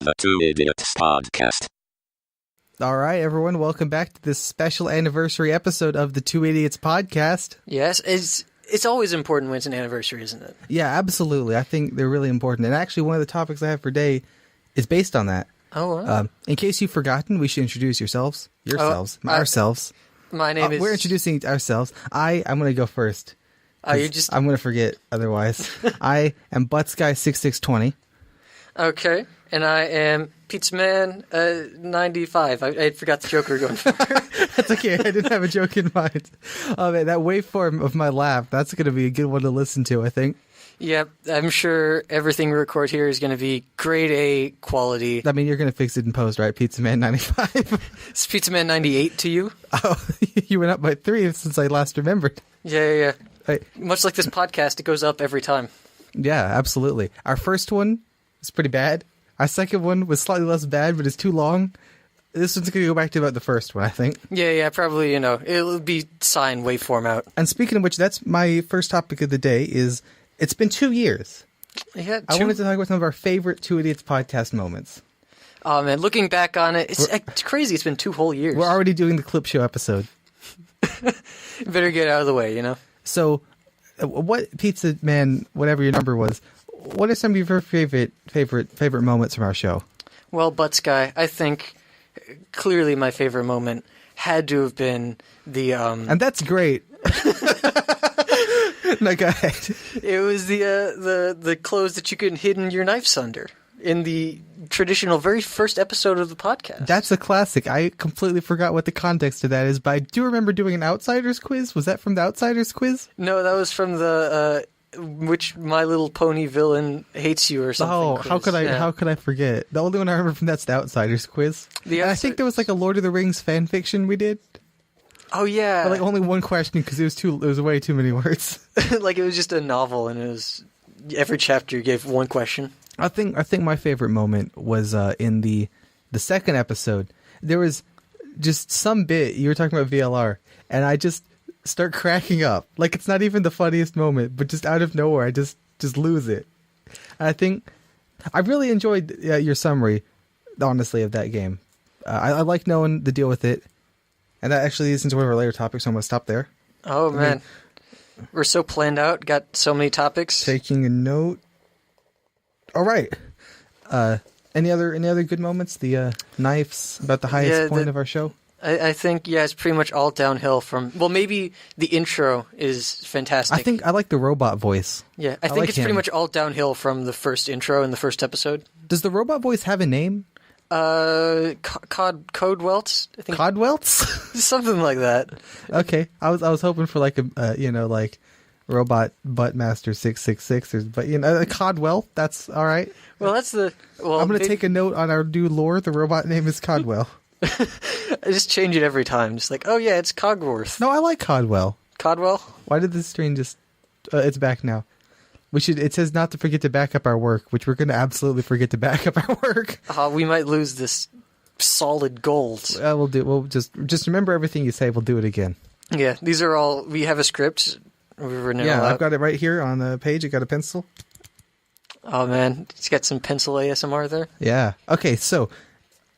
the Two Idiots podcast. All right, everyone, welcome back to this special anniversary episode of the Two Idiots podcast. Yes, it's always important when it's an anniversary, isn't it? Yeah, absolutely. I think they're really important. And actually, one of the topics I have for today is based on that. Oh, wow. In case you've forgotten, we should introduce ourselves. Ourselves. My name is... We're introducing ourselves. I'm going to go first. I'm going to forget otherwise. I am Buttsguy6620. Okay, and I am PizzaMan95. I forgot the joke we were going for. That's okay. I didn't have a joke in mind. Oh, man, that waveform of my laugh, that's going to be a good one to listen to, I think. Yep, I'm sure everything we record here is going to be grade A quality. I mean, you're going to fix it in post, right? PizzaMan95. Is PizzaMan98 to you? Oh, you went up by 3 since I last remembered. Yeah. Hey. Much like this podcast, it goes up every time. Yeah, absolutely. Our first one was pretty bad. Our second one was slightly less bad, but it's too long. This one's going to go back to about the first one, I think. Yeah, probably, it'll be sign waveform out. And speaking of which, that's my first topic of the day is, it's been 2 years. Yeah, I wanted to talk about some of our favorite Two Idiots podcast moments. Oh, man, looking back on it, it's crazy. It's been 2 whole years. We're already doing the clip show episode. Better get out of the way, So, what Pizza Man, whatever your number was, what are some of your favorite moments from our show? Well, Buttsguy, I think clearly my favorite moment had to have been the And that's great. No, go ahead. It was the clothes that you could hidden your knives under in the traditional very first episode of the podcast. That's a classic. I completely forgot what the context of that is, but I do remember doing an Outsiders quiz. Was that from the Outsiders quiz? No, that was from the which My Little Pony villain hates you or something. Oh, quiz. how could I forget? The only one I remember from that's the Outsiders quiz. I think there was like a Lord of the Rings fan fiction we did. Oh yeah, but like only one question because it was way too many words. Like it was just a novel, and it was every chapter you gave one question. I think my favorite moment was in the second episode. There was just some bit you were talking about VLR, and I just start cracking up. Like it's not even the funniest moment, but just out of nowhere, I just lose it. And I think I really enjoyed your summary, honestly, of that game. I like knowing the deal with it. And that actually leads into one of our later topics, so I'm going to stop there. Oh, man. We're so planned out, got so many topics. Taking a note. All right. Any other good moments? The knives, about the highest point of our show? I think, it's pretty much all downhill from... Well, maybe the intro is fantastic. I like the robot voice. Yeah, I think like it's pretty much all downhill from the first intro in the first episode. Does the robot voice have a name? Codwelts? I think. Codwelts? Something like that. Okay. I was hoping for like a, like Robot Buttmaster 666, but a Codwell, that's all right. Well, I'm going to take a note on our new lore. The robot name is Codwell. I just change it every time. Just like, oh yeah, it's Cogworth. No, I like Codwell. Codwell? Why did this screen just... it's back now. It says not to forget to back up our work, which we're going to absolutely forget to back up our work. We might lose this solid gold. We'll just remember everything you say. We'll do it again. Yeah, these are all... We have a script. I've got it right here on the page. I got a pencil. Oh, man. He's got some pencil ASMR there. Yeah. Okay, so...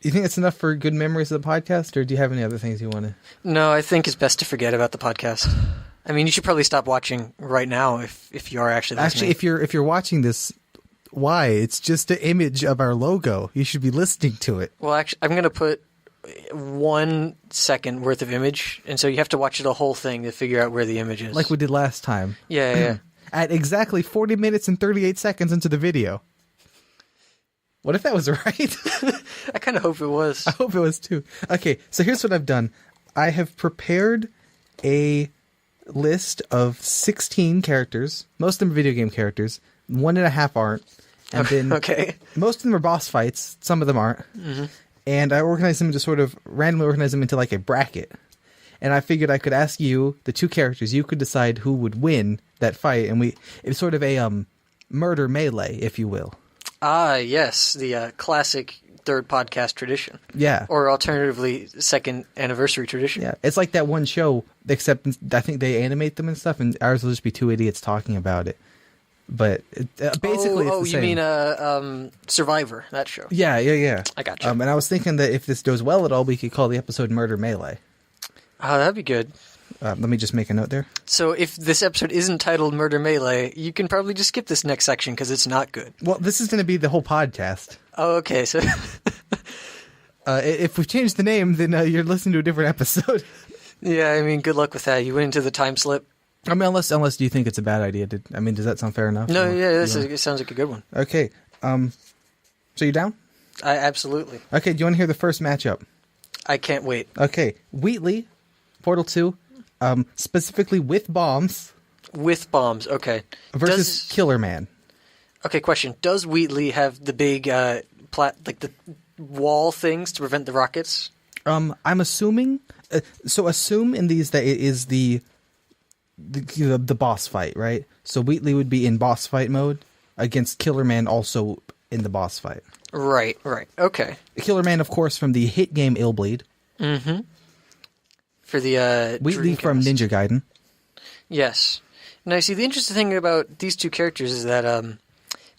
You think that's enough for good memories of the podcast, or do you have any other things you want to... No, I think it's best to forget about the podcast. I mean, you should probably stop watching right now if you are actually listening. Actually, if you're watching this, why? It's just an image of our logo. You should be listening to it. Well, actually, I'm going to put 1 second worth of image, and so you have to watch the whole thing to figure out where the image is. Like we did last time. Yeah. At exactly 40 minutes and 38 seconds into the video. What if that was right? I kind of hope it was. I hope it was too. Okay, so here's what I've done. I have prepared a list of 16 characters. Most of them are video game characters. 1.5 aren't. And then most of them are boss fights. Some of them aren't. Mm-hmm. And I organized them to sort of randomly organize them into like a bracket. And I figured I could ask you, the 2 characters, you could decide who would win that fight. And it's sort of a murder melee, if you will. Ah, yes, the classic third podcast tradition. Yeah. Or alternatively, second anniversary tradition. Yeah, it's like that one show, except I think they animate them and stuff, and ours will just be 2 idiots talking about it. but basically it's the you same. mean Survivor, that show? Yeah. I got you. And I was thinking that if this goes well at all, we could call the episode Murder Melee. Oh, that'd be good. Let me just make a note there. So if this episode isn't titled Murder Melee, you can probably just skip this next section because it's not good. Well, this is going to be the whole podcast. Oh, okay. So If we change the name, then you're listening to a different episode. yeah, I mean, good luck with that. You went into the time slip. I mean, unless do you think it's a bad idea? Does that sound fair enough? No, yeah, it sounds like a good one. Okay. So you down? Absolutely. Okay. Do you want to hear the first matchup? I can't wait. Okay. Wheatley, Portal 2, specifically with bombs With bombs, okay. versus Killer Man. Okay, question. Does Wheatley have the big, the wall things to prevent the rockets? I'm assuming. Assume in these that it is the boss fight, right? So Wheatley would be in boss fight mode against Killer Man, also in the boss fight. Right. Okay. Killer Man, of course, from the hit game Illbleed. Mm-hmm. For the Wheatley from Dreamcast. Ninja Gaiden. Yes. Now, see, the interesting thing about these two characters is that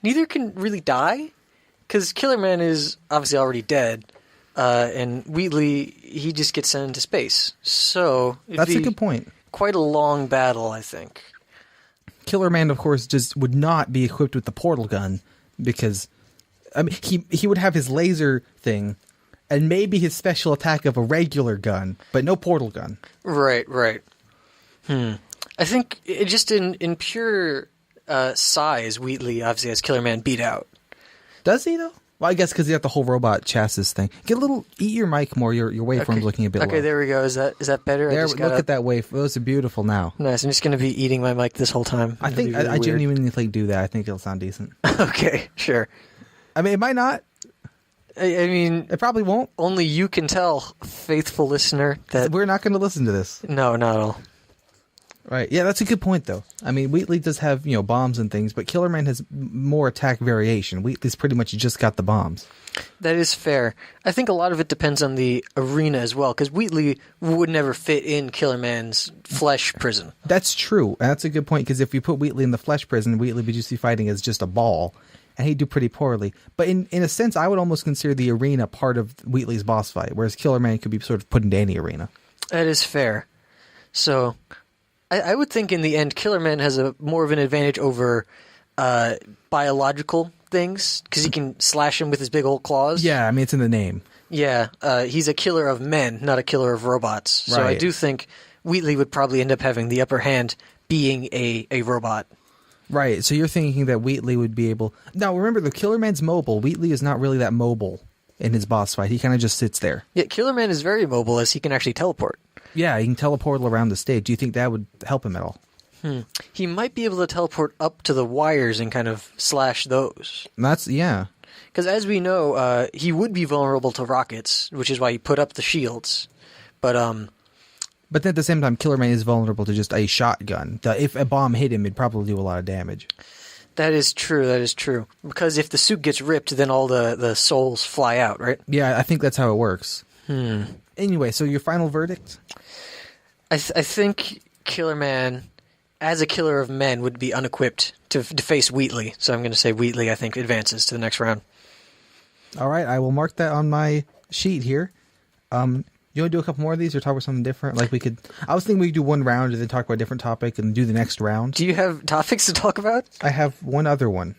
neither can really die, because Killer Man is obviously already dead, and Wheatley, he just gets sent into space. So That's a good point. Quite a long battle, I think. Killer Man, of course, just would not be equipped with the portal gun because, I mean, he would have his laser thing and maybe his special attack of a regular gun, but no portal gun. Right. I think just in pure size, Wheatley obviously has Killer Man beat out. Does he though? Well, I guess because he got the whole robot chassis thing. Eat your mic more. Your waveform's looking a bit low. Okay, there we go. Is that better? There, look at that wave. Those are beautiful now. Nice. I'm just going to be eating my mic this whole time. I think It'll be I really weird. genuinely do that. I think it'll sound decent. Okay, sure. I mean, it might not. I mean, It probably won't. only you can tell, faithful listener, that We're not going to listen to this. no, not at all. Right. Yeah, that's a good point, though. I mean, Wheatley does have, bombs and things, but Killer Man has more attack variation. Wheatley's pretty much just got the bombs. That is fair. I think a lot of it depends on the arena as well, because Wheatley would never fit in Killer Man's flesh prison. That's true. And that's a good point, because if you put Wheatley in the flesh prison, Wheatley would just be fighting as just a ball, and he'd do pretty poorly. But in a sense, I would almost consider the arena part of Wheatley's boss fight, whereas Killer Man could be sort of put into any arena. That is fair. So, I would think in the end, Killer Man has more of an advantage over biological things, because he can slash him with his big old claws. Yeah, I mean, it's in the name. Yeah, he's a killer of men, not a killer of robots. So I Right. do think Wheatley would probably end up having the upper hand being a robot. Right, so you're thinking that Wheatley would be able... Now, remember, the Killer Man's mobile. Wheatley is not really that mobile in his boss fight. He kind of just sits there. Yeah, Killer Man is very mobile as he can actually teleport. Yeah, he can teleport around the stage. Do you think that would help him at all? He might be able to teleport up to the wires and kind of slash those. Yeah. Because as we know, he would be vulnerable to rockets, which is why he put up the shields. But But then at the same time, Killer Man is vulnerable to just a shotgun. If a bomb hit him, it'd probably do a lot of damage. that is true. Because if the suit gets ripped, then all the souls fly out, right? Yeah, I think that's how it works. Anyway, so your final verdict? I think Killer Man, as a killer of men, would be unequipped to face Wheatley. So I'm going to say Wheatley, I think, advances to the next round. All right, I will mark that on my sheet here. You want to do a couple more of these or talk about something different? Like we could... I was thinking we could do one round and then talk about a different topic and do the next round. Do you have topics to talk about? I have one other one.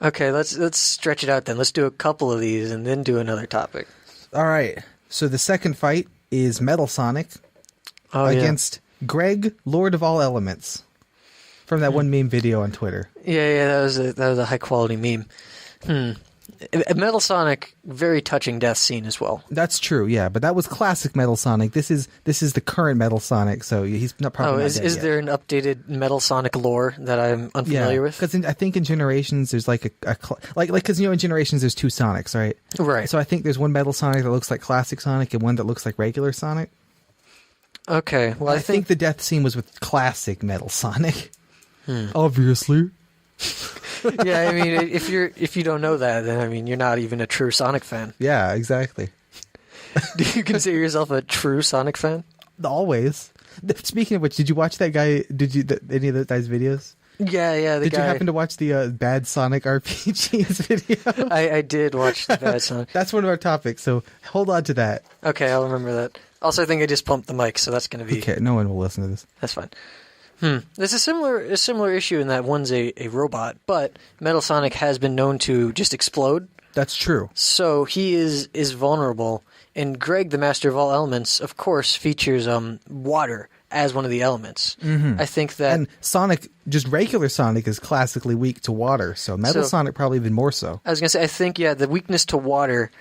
Okay, let's stretch it out then. Let's do a couple of these and then do another topic. All right, so the second fight is Metal Sonic against Greg, Lord of All Elements, from that one meme video on Twitter. Yeah, that was a high quality meme. Metal Sonic, very touching death scene as well. That's true, yeah, but that was classic Metal Sonic. This is the current Metal Sonic, so he's not probably. Is yet. there an updated Metal Sonic lore that I'm unfamiliar with? Because I think in Generations there's like because in Generations there's two Sonics, right? Right. So I think there's one Metal Sonic that looks like classic Sonic and one that looks like regular Sonic. Okay, well I think the death scene was with classic Metal Sonic. Obviously. yeah, I mean, if you don't know that, then I mean, you're not even a true Sonic fan. Yeah, exactly. Do you consider yourself a true Sonic fan? Always. Speaking of which, did you watch that guy? Any of that guy's videos? Yeah, the Did guy. you happen to watch the Bad Sonic RPGs video? I did watch the Bad Sonic. That's one of our topics, so hold on to that. Okay, I'll remember that. Also, I think I just pumped the mic, so that's going to be... Okay, no one will listen to this. That's fine. There's a similar issue in that one's a robot, but Metal Sonic has been known to just explode. That's true. So he is vulnerable. And Greg, the Master of All Elements, of course, features water as one of the elements. I think that... And Sonic, just regular Sonic, is classically weak to water, so Metal Sonic probably even more so. I was going to say, I think, the weakness to water,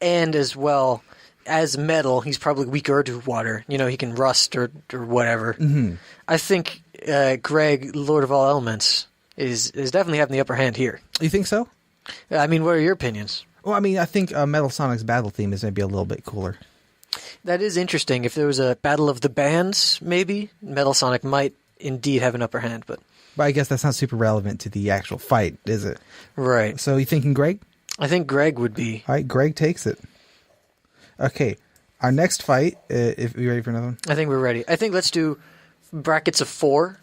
and as well as metal, he's probably weaker to water. You know, he can rust or whatever. I think Greg, Lord of All Elements, is definitely having the upper hand here. You think so? I mean, what are your opinions? Well, I mean, I think Metal Sonic's battle theme is maybe a little bit cooler. That is interesting. If there was a battle of the bands, maybe Metal Sonic might indeed have an upper hand, but I guess that's not super relevant to the actual fight, is it? right. So you thinking Greg? I think Greg would be. All right, Greg takes it. Okay, our next fight. If we ready for another one? I think we're ready. I think let's do brackets of 4,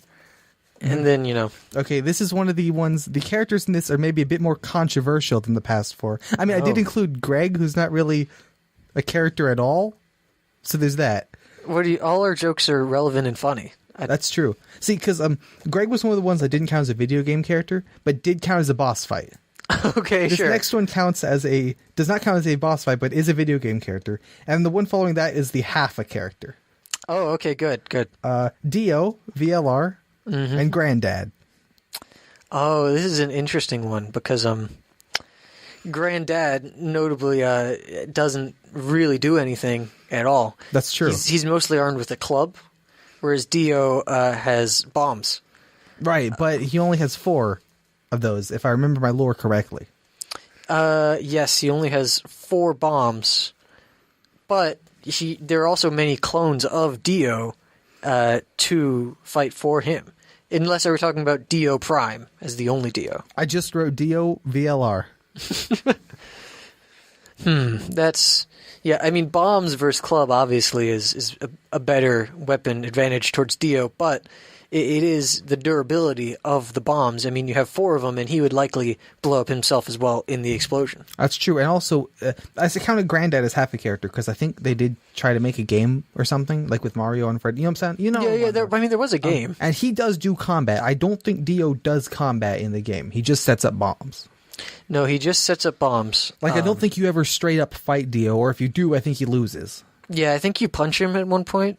and then Okay, this is one of the ones. The characters in this are maybe a bit more controversial than the past 4. I mean, I did include Greg, who's not really a character at all. So there's that. all our jokes are relevant and funny. That's true. See, because Greg was one of the ones that didn't count as a video game character, but did count as a boss fight. Okay, This sure. next one does not count as a boss fight, but is a video game character. And the one following that is the half a character. Oh, okay, good. Dio, VLR, and Granddad. Oh, this is an interesting one because Granddad notably doesn't really do anything at all. That's true. He's mostly armed with a club, whereas Dio has bombs. Right, but he only has 4 of those, if I remember my lore correctly. Yes, he only has 4 bombs, but there are also many clones of Dio to fight for him. Unless I were talking about Dio Prime as the only Dio. I just wrote Dio VLR. That's... Yeah, I mean, bombs versus club obviously is a better weapon advantage towards Dio, but it is the durability of the bombs. I mean, you have 4 of them, and he would likely blow up himself as well in the explosion. That's true. And also, I counted Granddad as half a character, because I think they did try to make a game or something, like with Mario and Fred. You know what I'm saying? You know, Yeah, there was a game. And he does do combat. I don't think Dio does combat in the game. He just sets up bombs. No, he just sets up bombs. I don't think you ever straight up fight Dio, or if you do, I think he loses. Yeah, I think you punch him at one point.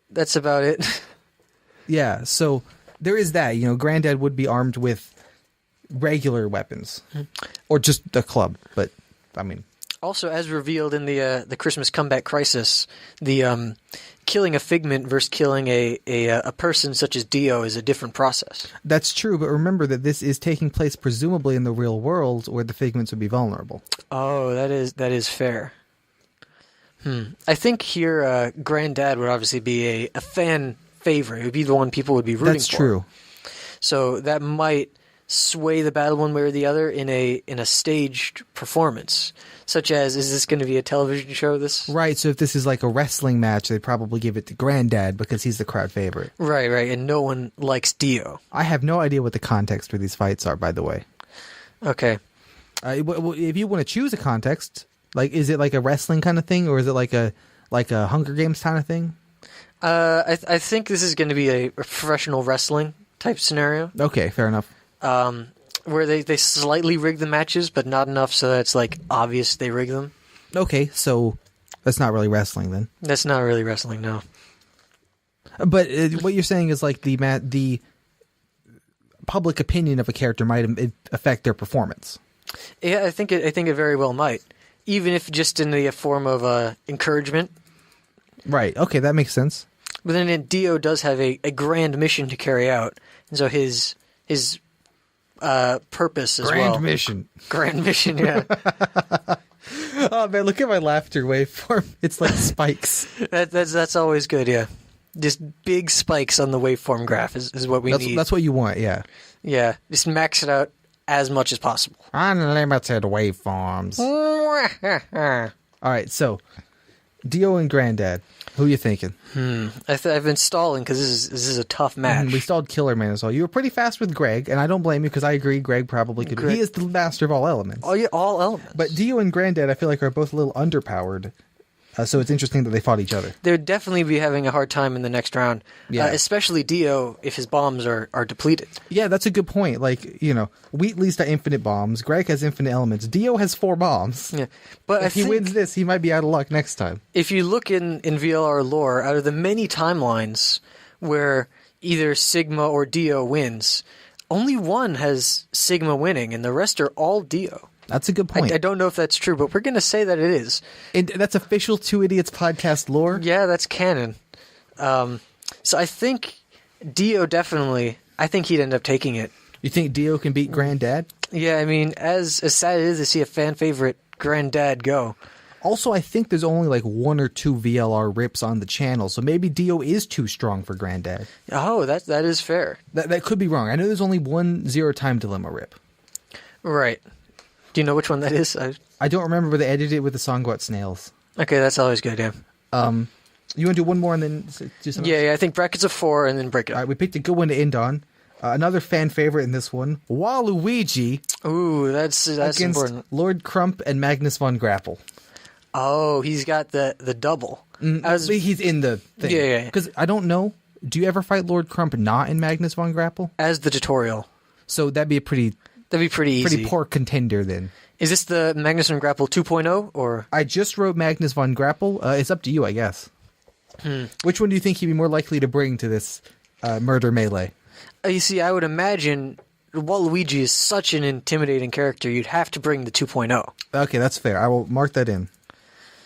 That's about it. Yeah, so there is that. You know, Granddad would be armed with regular weapons, or just the club. But I mean, also, as revealed in the Christmas Comeback Crisis, the killing a Figment versus killing a person such as Dio is a different process. that's true. But remember that this is taking place presumably in the real world, where the Figments would be vulnerable. Oh, that is fair. I think here Granddad would obviously be a fan favorite. It would be the one people would be rooting for. That's true. So that might sway the battle one way or the other in a staged performance, such as, is this going to be a television show? This Right. So if this is like a wrestling match, they'd probably give it to Granddad because he's the crowd favorite. right, and no one likes Dio. I have no idea what the context for these fights are, by the way. Okay. If you want to choose a context, like, is it like a wrestling kind of thing, or is it like a Hunger Games kind of thing? I think this is going to be a professional wrestling type scenario. Okay, fair enough. Where they slightly rig the matches, but not enough so that it's like obvious they rig them. Okay, so that's not really wrestling then. That's not really wrestling, no. But what you're saying is like the public opinion of a character might affect their performance. Yeah, I think it very well might, even if just in the form of encouragement. Right. Okay, that makes sense. But then Dio does have a grand mission to carry out, and so his purpose as well. Grand mission, yeah. Oh man, look at my laughter waveform. It's like spikes. That's always good, yeah. Just big spikes on the waveform graph is what we need. That's what you want, yeah. Yeah, just max it out as much as possible. Unlimited waveforms. All right, so Dio and Granddad. Who are you thinking? I've been stalling because this is a tough match. We stalled Killer Man as well. You were pretty fast with Greg, and I don't blame you because I agree Greg probably could. He is the master of all elements. Oh yeah, all elements. But Dio and Granddad, I feel like, are both a little underpowered. So it's interesting that they fought each other. They'd definitely be having a hard time in the next round. Yeah. Especially Dio if his bombs are depleted. Yeah, that's a good point. Like, Wheatley's got infinite bombs. Greg has infinite elements. Dio has 4 bombs. Yeah. But If he wins this, he might be out of luck next time. If you look in VLR lore, out of the many timelines where either Sigma or Dio wins, only one has Sigma winning, and the rest are all Dio. That's a good point. I don't know if that's true, but we're going to say that it is. And that's official Two Idiots podcast lore? Yeah, that's canon. So I think Dio definitely, I think he'd end up taking it. You think Dio can beat Granddad? Yeah, I mean, as sad it is to see a fan favorite Granddad go. Also, I think there's only like 1 or 2 VLR rips on the channel, so maybe Dio is too strong for Granddad. Oh, that is fair. That could be wrong. I know there's only 1 Zero Time Dilemma rip. Right. Do you know which one that is? I don't remember, but they edited it with the song about snails. Okay, that's always good, yeah. You want to do one more and then do something else? Yeah, I think brackets of 4 and then break it All up. right, we picked a good one to end on. Another fan favorite in this one, Waluigi Ooh, that's against important. Lord Crump and Magnus von Grapple. Oh, he's got the double. He's in the thing. Yeah. Because I don't know, do you ever fight Lord Crump not in Magnus von Grapple? As the tutorial. So that'd be a pretty easy. Pretty poor contender then. Is this the Magnus von Grapple 2.0 or? I just wrote Magnus von Grapple. It's up to you, I guess. Which one do you think he'd be more likely to bring to this murder melee? You see, I would imagine Waluigi is such an intimidating character, you'd have to bring the 2.0. Okay, that's fair. I will mark that in.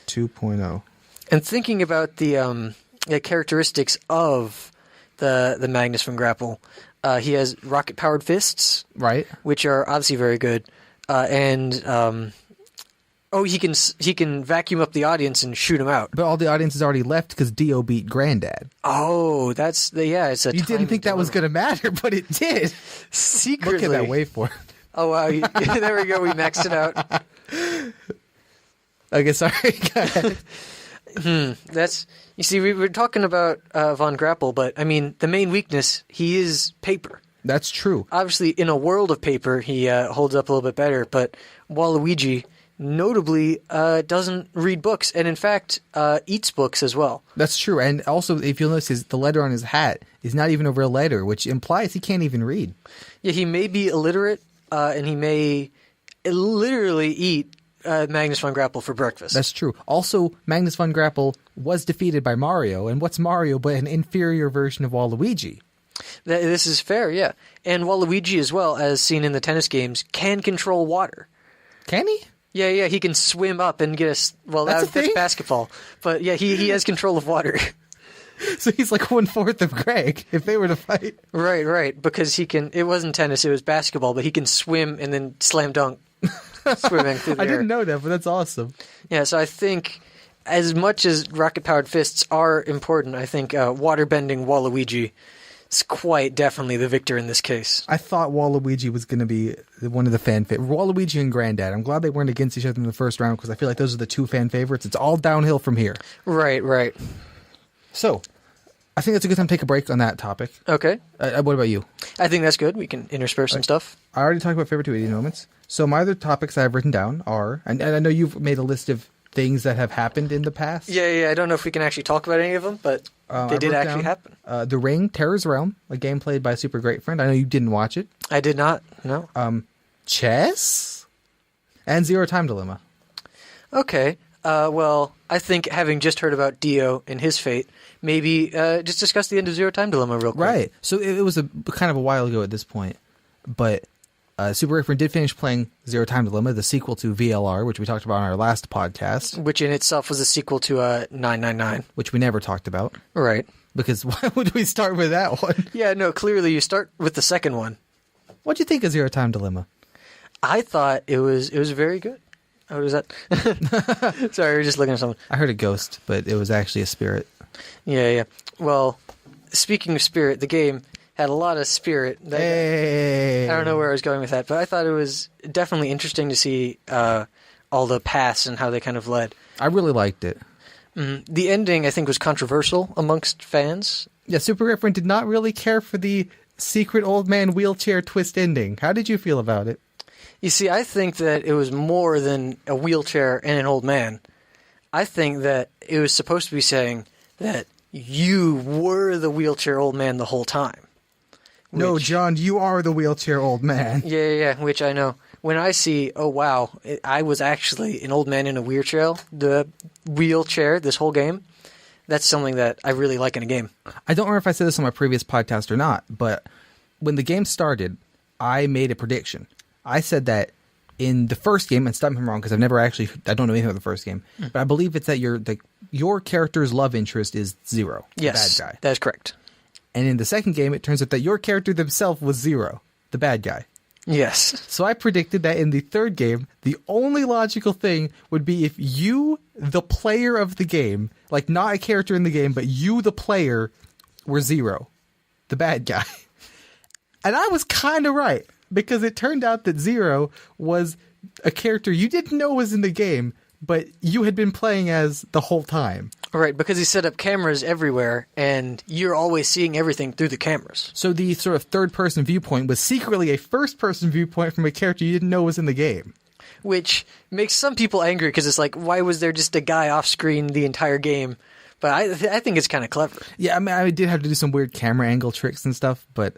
2.0. And thinking about the characteristics of the Magnus von Grapple, he has rocket-powered fists, Right. which are obviously very good, and he can vacuum up the audience and shoot him out. But all the audience has already left because Dio beat Granddad. Oh, it's a. You didn't think that was going to matter, but it did. Secretly. Look at that waveform. Oh wow! There we go. We maxed it out. Okay, sorry. Go ahead. You see, we were talking about Von Grapple, but I mean, the main weakness, he is paper. That's true. Obviously, in a world of paper, he holds up a little bit better, but Waluigi notably doesn't read books, and in fact, eats books as well. That's true. And also, if you'll notice, the letter on his hat is not even a real letter, which implies he can't even read. Yeah, he may be illiterate, and he may literally eat Magnus von Grapple for breakfast. That's true. Also, Magnus von Grapple was defeated by Mario, and what's Mario but an inferior version of Waluigi? This is fair, yeah. And Waluigi, as well, as seen in the tennis games, can control water. Can he? Yeah, he can swim up and get us. Well, That's a that's thing? basketball. But yeah, he has control of water. So he's like 1/4 of Greg if they were to fight. Right. Because he can. It wasn't tennis; it was basketball. But he can swim and then slam dunk, swimming through the I air. didn't know that, but that's awesome. Yeah, so I think as much as rocket-powered fists are important, I think water-bending Waluigi is quite definitely the victor in this case. I thought Waluigi was going to be one of the fan favorites. Waluigi and Granddad. I'm glad they weren't against each other in the first round because I feel like those are the 2 fan favorites. It's all downhill from here. Right. So, I think that's a good time to take a break on that topic. Okay. What about you? I think that's good. We can intersperse some stuff. I already talked about favorite 2 idiot moments. So my other topics I have written down are, and I know you've made a list of things that have happened in the past. Yeah. I don't know if we can actually talk about any of them, but they did actually happen. The Ring, Terror's Realm, a game played by a super great friend. I know you didn't watch it. I did not. No. Chess, and Zero Time Dilemma. Okay. Well, I think having just heard about Dio and his fate, maybe just discuss the end of Zero Time Dilemma real quick. Right. So it was kind of a while ago at this point, but Super Great Friend did finish playing Zero Time Dilemma, the sequel to VLR, which we talked about on our last podcast. Which in itself was a sequel to 999. Which we never talked about. Right. Because why would we start with that one? Yeah, no, clearly you start with the second one. What'd you think of Zero Time Dilemma? I thought it was very good. What was that? Sorry, we were just looking at someone. I heard a ghost, but it was actually a spirit. Yeah. Well, speaking of spirit, the game had a lot of spirit. Hey. I don't know where I was going with that, but I thought it was definitely interesting to see all the paths and how they kind of led. I really liked it. The ending, I think, was controversial amongst fans. Yeah, Super Girlfriend did not really care for the secret old man wheelchair twist ending. How did you feel about it? You see, I think that it was more than a wheelchair and an old man. I think that it was supposed to be saying that you were the wheelchair old man the whole time. No, John, you are the wheelchair old man. Yeah, which I know. When I see, oh wow, I was actually an old man in a wheelchair this whole game, that's something that I really like in a game. I don't remember if I said this on my previous podcast or not, but when the game started, I made a prediction. I said that in the first game, and stop me if I'm wrong because I don't know anything about the first game, but I believe it's that your character's love interest is Zero, yes, the bad guy. That is correct. And in the second game, it turns out that your character themselves was Zero, the bad guy. Yes. So I predicted that in the third game, the only logical thing would be if you, the player of the game, like not a character in the game, but you, the player, were Zero, the bad guy. And I was kind of right, because it turned out that Zero was a character you didn't know was in the game, but you had been playing as the whole time. Right, because he set up cameras everywhere, and you're always seeing everything through the cameras. So the sort of third-person viewpoint was secretly a first-person viewpoint from a character you didn't know was in the game. Which makes some people angry, because it's like, why was there just a guy off-screen the entire game? But I think it's kind of clever. Yeah, I mean, I did have to do some weird camera angle tricks and stuff, but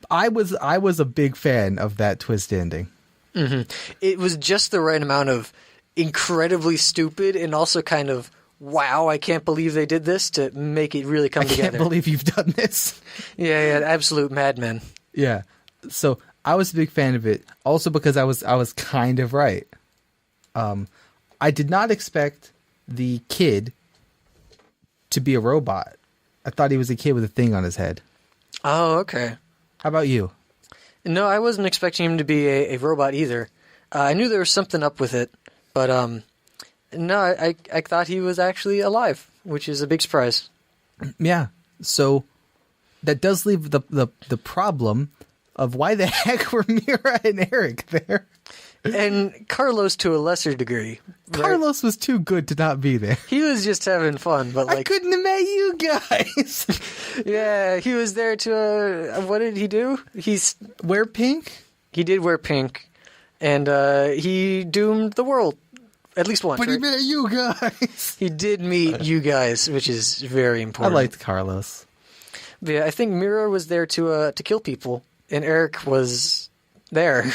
I was a big fan of that twist ending. Mm-hmm. It was just the right amount of incredibly stupid and also kind of, wow, I can't believe they did this, to make it really come together. I can't believe you've done this. Yeah, absolute madmen. Yeah. So I was a big fan of it, also because I was kind of right. I did not expect the kid to be a robot. I thought he was a kid with a thing on his head. Oh, okay. How about you? No, I wasn't expecting him to be a robot either. I knew there was something up with it, but no, I thought he was actually alive, which is a big surprise. Yeah. So that does leave the problem of why the heck were Mira and Eric there? And Carlos to a lesser degree. Right? Carlos was too good to not be there. He was just having fun, but like, I couldn't have met you guys. Yeah, he was there to what did he do? He's wear pink? He did wear pink, and he doomed the world at least once. But right? he met you guys. He did meet you guys, which is very important. I liked Carlos. But yeah, I think Mira was there to kill people, and Eric was there.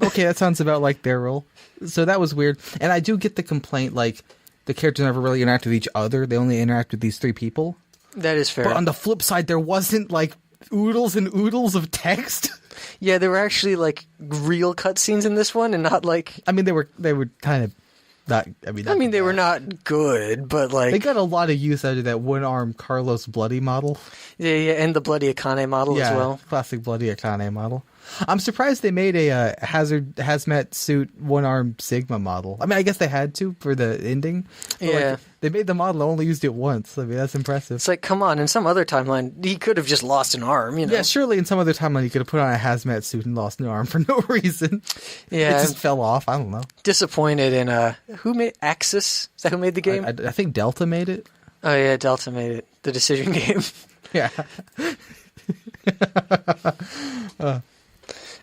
Okay, that sounds about like their role. So that was weird. And I do get the complaint, like, the characters never really interact with each other. They only interact with these three people. That is fair. But on the flip side, there wasn't, like, oodles and oodles of text. Yeah, there were actually, like, real cutscenes in this one, and not, like... I mean, they were kind of not... they were not good, but, like... They got a lot of use out of that one-arm Carlos Bloody model. Yeah, and the Bloody Akane model as well. Classic Bloody Akane model. I'm surprised they made a hazmat suit one-arm Sigma model. I mean, I guess they had to for the ending. But yeah. Like, they made the model, only used it once. I mean, that's impressive. It's like, come on, in some other timeline, he could have just lost an arm, you know? Yeah, surely in some other timeline he could have put on a hazmat suit and lost an arm for no reason. Yeah. It just fell off. I don't know. Disappointed in, who made Axis? Is that who made the game? I think Delta made it. Oh, yeah, Delta made it. The decision game. Yeah.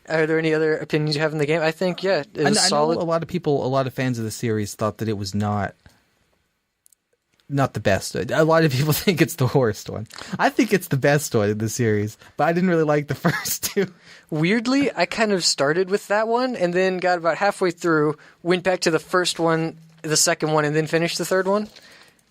Are there any other opinions you have in the game? I think, yeah, it was solid. I know a lot of fans of the series thought that it was not the best. A lot of people think it's the worst one. I think it's the best one in the series, but I didn't really like the first two. Weirdly, I kind of started with that one and then got about halfway through, went back to the first one, the second one, and then finished the third one.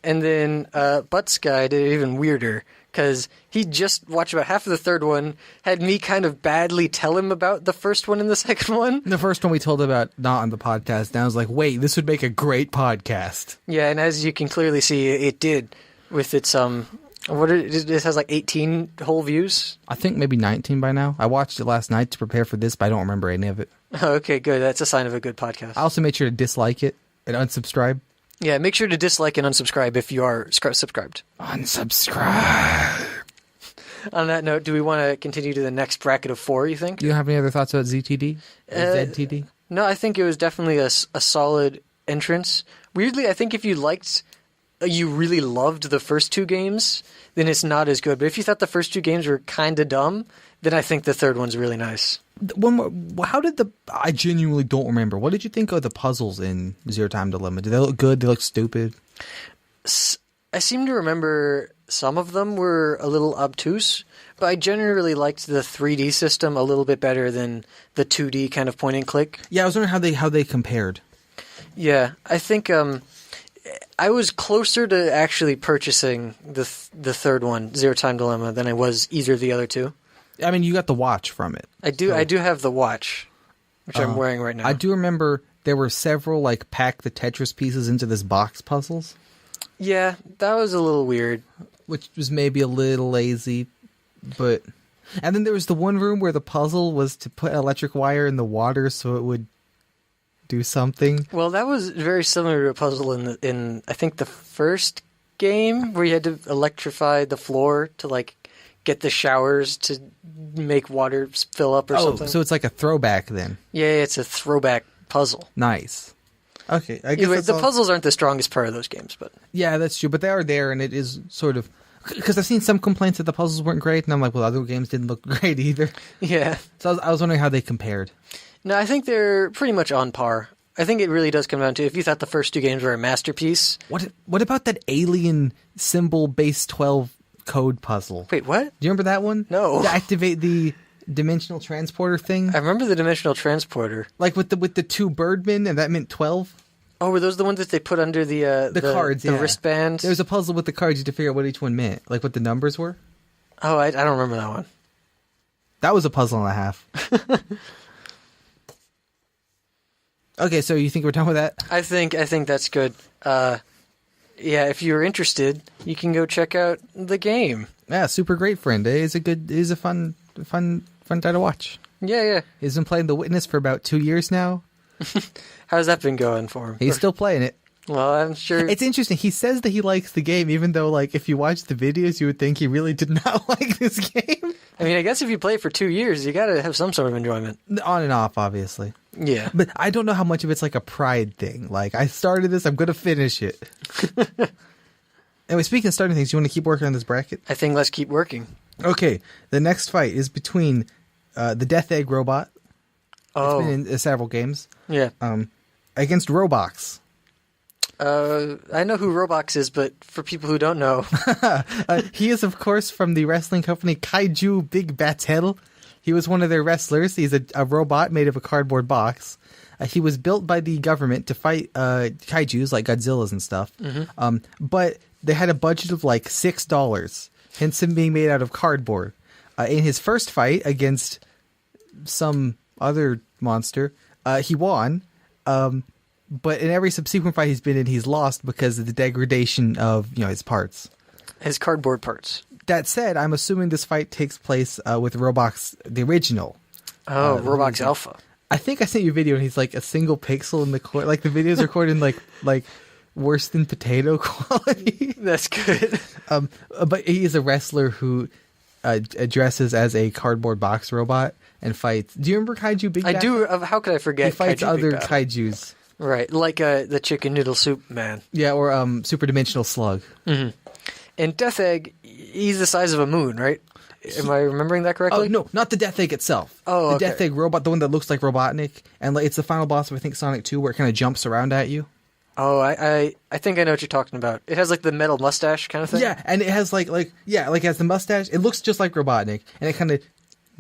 And then Butts Guy did it even weirder, because he just watched about half of the third one, had me kind of badly tell him about the first one and the second one. The first one we told about not on the podcast, and I was like, wait, this would make a great podcast. Yeah, and as you can clearly see, it did, with its, it has like 18 whole views. I think maybe 19 by now. I watched it last night to prepare for this, but I don't remember any of it. Okay, good. That's a sign of a good podcast. I also made sure to dislike it and unsubscribe. Yeah, make sure to dislike and unsubscribe if you are subscribed. Unsubscribe. On that note, do we want to continue to the next bracket of 4, you think? Do you have any other thoughts about ZTD? Or ZTD? No, I think it was definitely a solid entrance. Weirdly, I think if you liked you really loved the first two games, then it's not as good. But if you thought the first two games were kind of dumb, then I think the third one's really nice. One more. I genuinely don't remember. What did you think of the puzzles in Zero Time Dilemma? Do they look good? Do they look stupid? I seem to remember some of them were a little obtuse, but I generally liked the 3D system a little bit better than the 2D kind of point and click. Yeah, I was wondering how they compared. Yeah, I think I was closer to actually purchasing the third one, Zero Time Dilemma, than I was either of the other two. I mean, you got the watch from it. I do have the watch, which I'm wearing right now. I do remember there were several like pack the Tetris pieces into this box puzzles. Yeah, that was a little weird. Which was maybe a little lazy, but... And then there was the one room where the puzzle was to put electric wire in the water so it would do something. Well, that was very similar to a puzzle in I think the first game where you had to electrify the floor to like get the showers to make water fill up or something. So it's like a throwback then. Yeah, it's a throwback puzzle. Nice. Okay, I guess Anyway, the puzzles aren't the strongest part of those games, but yeah, that's true. But they are there, and it is sort of because I've seen some complaints that the puzzles weren't great, and I'm like, well, other games didn't look great either. yeah. So I was wondering how they compared. No, I think they're pretty much on par. I think it really does come down to if you thought the first two games were a masterpiece. What about that alien symbol base 12 code puzzle? Wait, what? Do you remember that one? No. To activate the dimensional transporter thing. I remember the dimensional transporter. Like with the two birdmen, and that meant 12. Oh, were those the ones that they put under the cards, the yeah. wristband? There was a puzzle with the cards. You had to figure out what each one meant, like what the numbers were. Oh, I don't remember that one. That was a puzzle and a half. Okay, so you think we're done with that? I think that's good. Yeah, if you're interested, you can go check out the game. Yeah, Super Great Friend. It's a fun time to watch. Yeah. He's been playing The Witness for about 2 years now. How's that been going for him? He's still playing it. Well, I'm sure. It's interesting. He says that he likes the game, even though, like, if you watch the videos, you would think he really did not like this game. I mean, I guess if you play it for 2 years, you got to have some sort of enjoyment. On and off, obviously. Yeah. But I don't know how much of it's like a pride thing. Like, I started this, I'm going to finish it. Anyway, speaking of starting things, you want to keep working on this bracket? I think let's keep working. Okay, the next fight is between the Death Egg robot. Oh. It's been in several games. Yeah. Against Roblox. I know who Roblox is, but for people who don't know. He is, of course, from the wrestling company Kaiju Big Battel. He was one of their wrestlers. He's a robot made of a cardboard box. He was built by the government to fight kaijus like Godzillas and stuff. Mm-hmm. But they had a budget of like $6, hence him being made out of cardboard. In his first fight against some other monster, he won. But in every subsequent fight he's been in, he's lost because of the degradation of his parts. His cardboard parts. That said, I'm assuming this fight takes place with Roblox, the original. Oh, Roblox Alpha. I think I sent you a video, and he's like a single pixel in the corner. Like the video's recorded in like worse than potato quality. That's good. But he is a wrestler who dresses as a cardboard box robot and fights. Do you remember Kaiju Big Battle? I do. How could I forget? He fights Kaiju other Big Battle? kaijus. Right, like the chicken noodle soup man. Yeah, or Super Dimensional Slug. Mm-hmm. And Death Egg, he's the size of a moon, right? Am I remembering that correctly? Oh, no, not the Death Egg itself. Oh, the okay. Death Egg robot, the one that looks like Robotnik, and like it's the final boss of I think Sonic 2, where it kind of jumps around at you. Oh, I think I know what you're talking about. It has like the metal mustache kind of thing. Yeah, and it has like it has the mustache. It looks just like Robotnik, and it kind of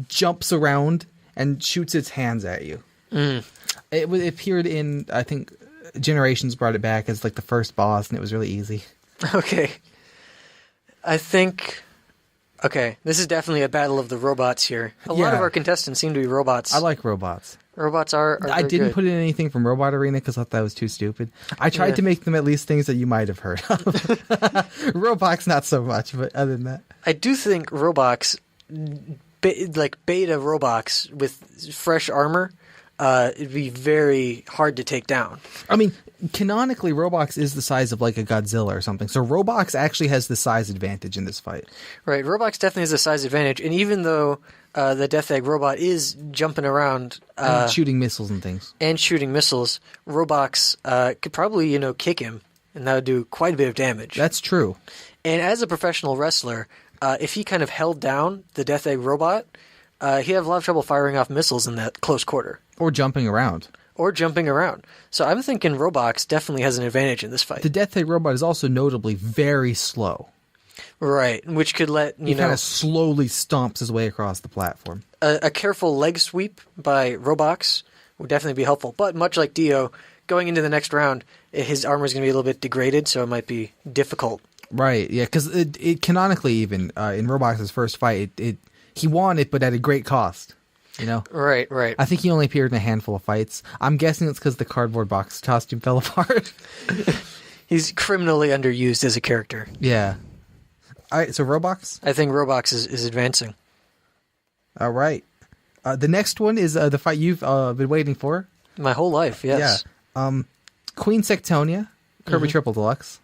jumps around and shoots its hands at you. Mm. It appeared in, I think, Generations brought it back as like the first boss, and it was really easy. Okay. I think... Okay, this is definitely a battle of the robots here. A lot of our contestants seem to be robots. I like robots. Robots are I didn't good. put in anything from Robot Arena because I thought that was too stupid. I tried to make them at least things that you might have heard of. Roblox, not so much, but other than that. I do think Roblox, like beta Roblox with fresh armor, it'd be very hard to take down. I mean, canonically, Roblox is the size of like a Godzilla or something. So Roblox actually has the size advantage in this fight. Right, Roblox definitely has a size advantage. And even though the Death Egg robot is jumping around... and shooting missiles and things. And shooting missiles, Roblox could probably, kick him and that would do quite a bit of damage. That's true. And as a professional wrestler, if he kind of held down the Death Egg robot, he'd have a lot of trouble firing off missiles in that close quarter. Or jumping around. Or jumping around. So I'm thinking Robox definitely has an advantage in this fight. The Death Egg robot is also notably very slow. Right, which could let, He kind of slowly stomps his way across the platform. A careful leg sweep by Robox would definitely be helpful. But much like Dio, going into the next round, his armor is going to be a little bit degraded, so it might be difficult. Right, yeah, because it canonically even, in Robox's first fight, he won it, but at a great cost. You know? Right. I think he only appeared in a handful of fights. I'm guessing it's because the cardboard box costume fell apart. He's criminally underused as a character. Yeah. All right, so Robox? I think Robox is advancing. All right. The next one is the fight you've been waiting for. My whole life, yes. Yeah. Queen Sectonia, Kirby Triple Deluxe.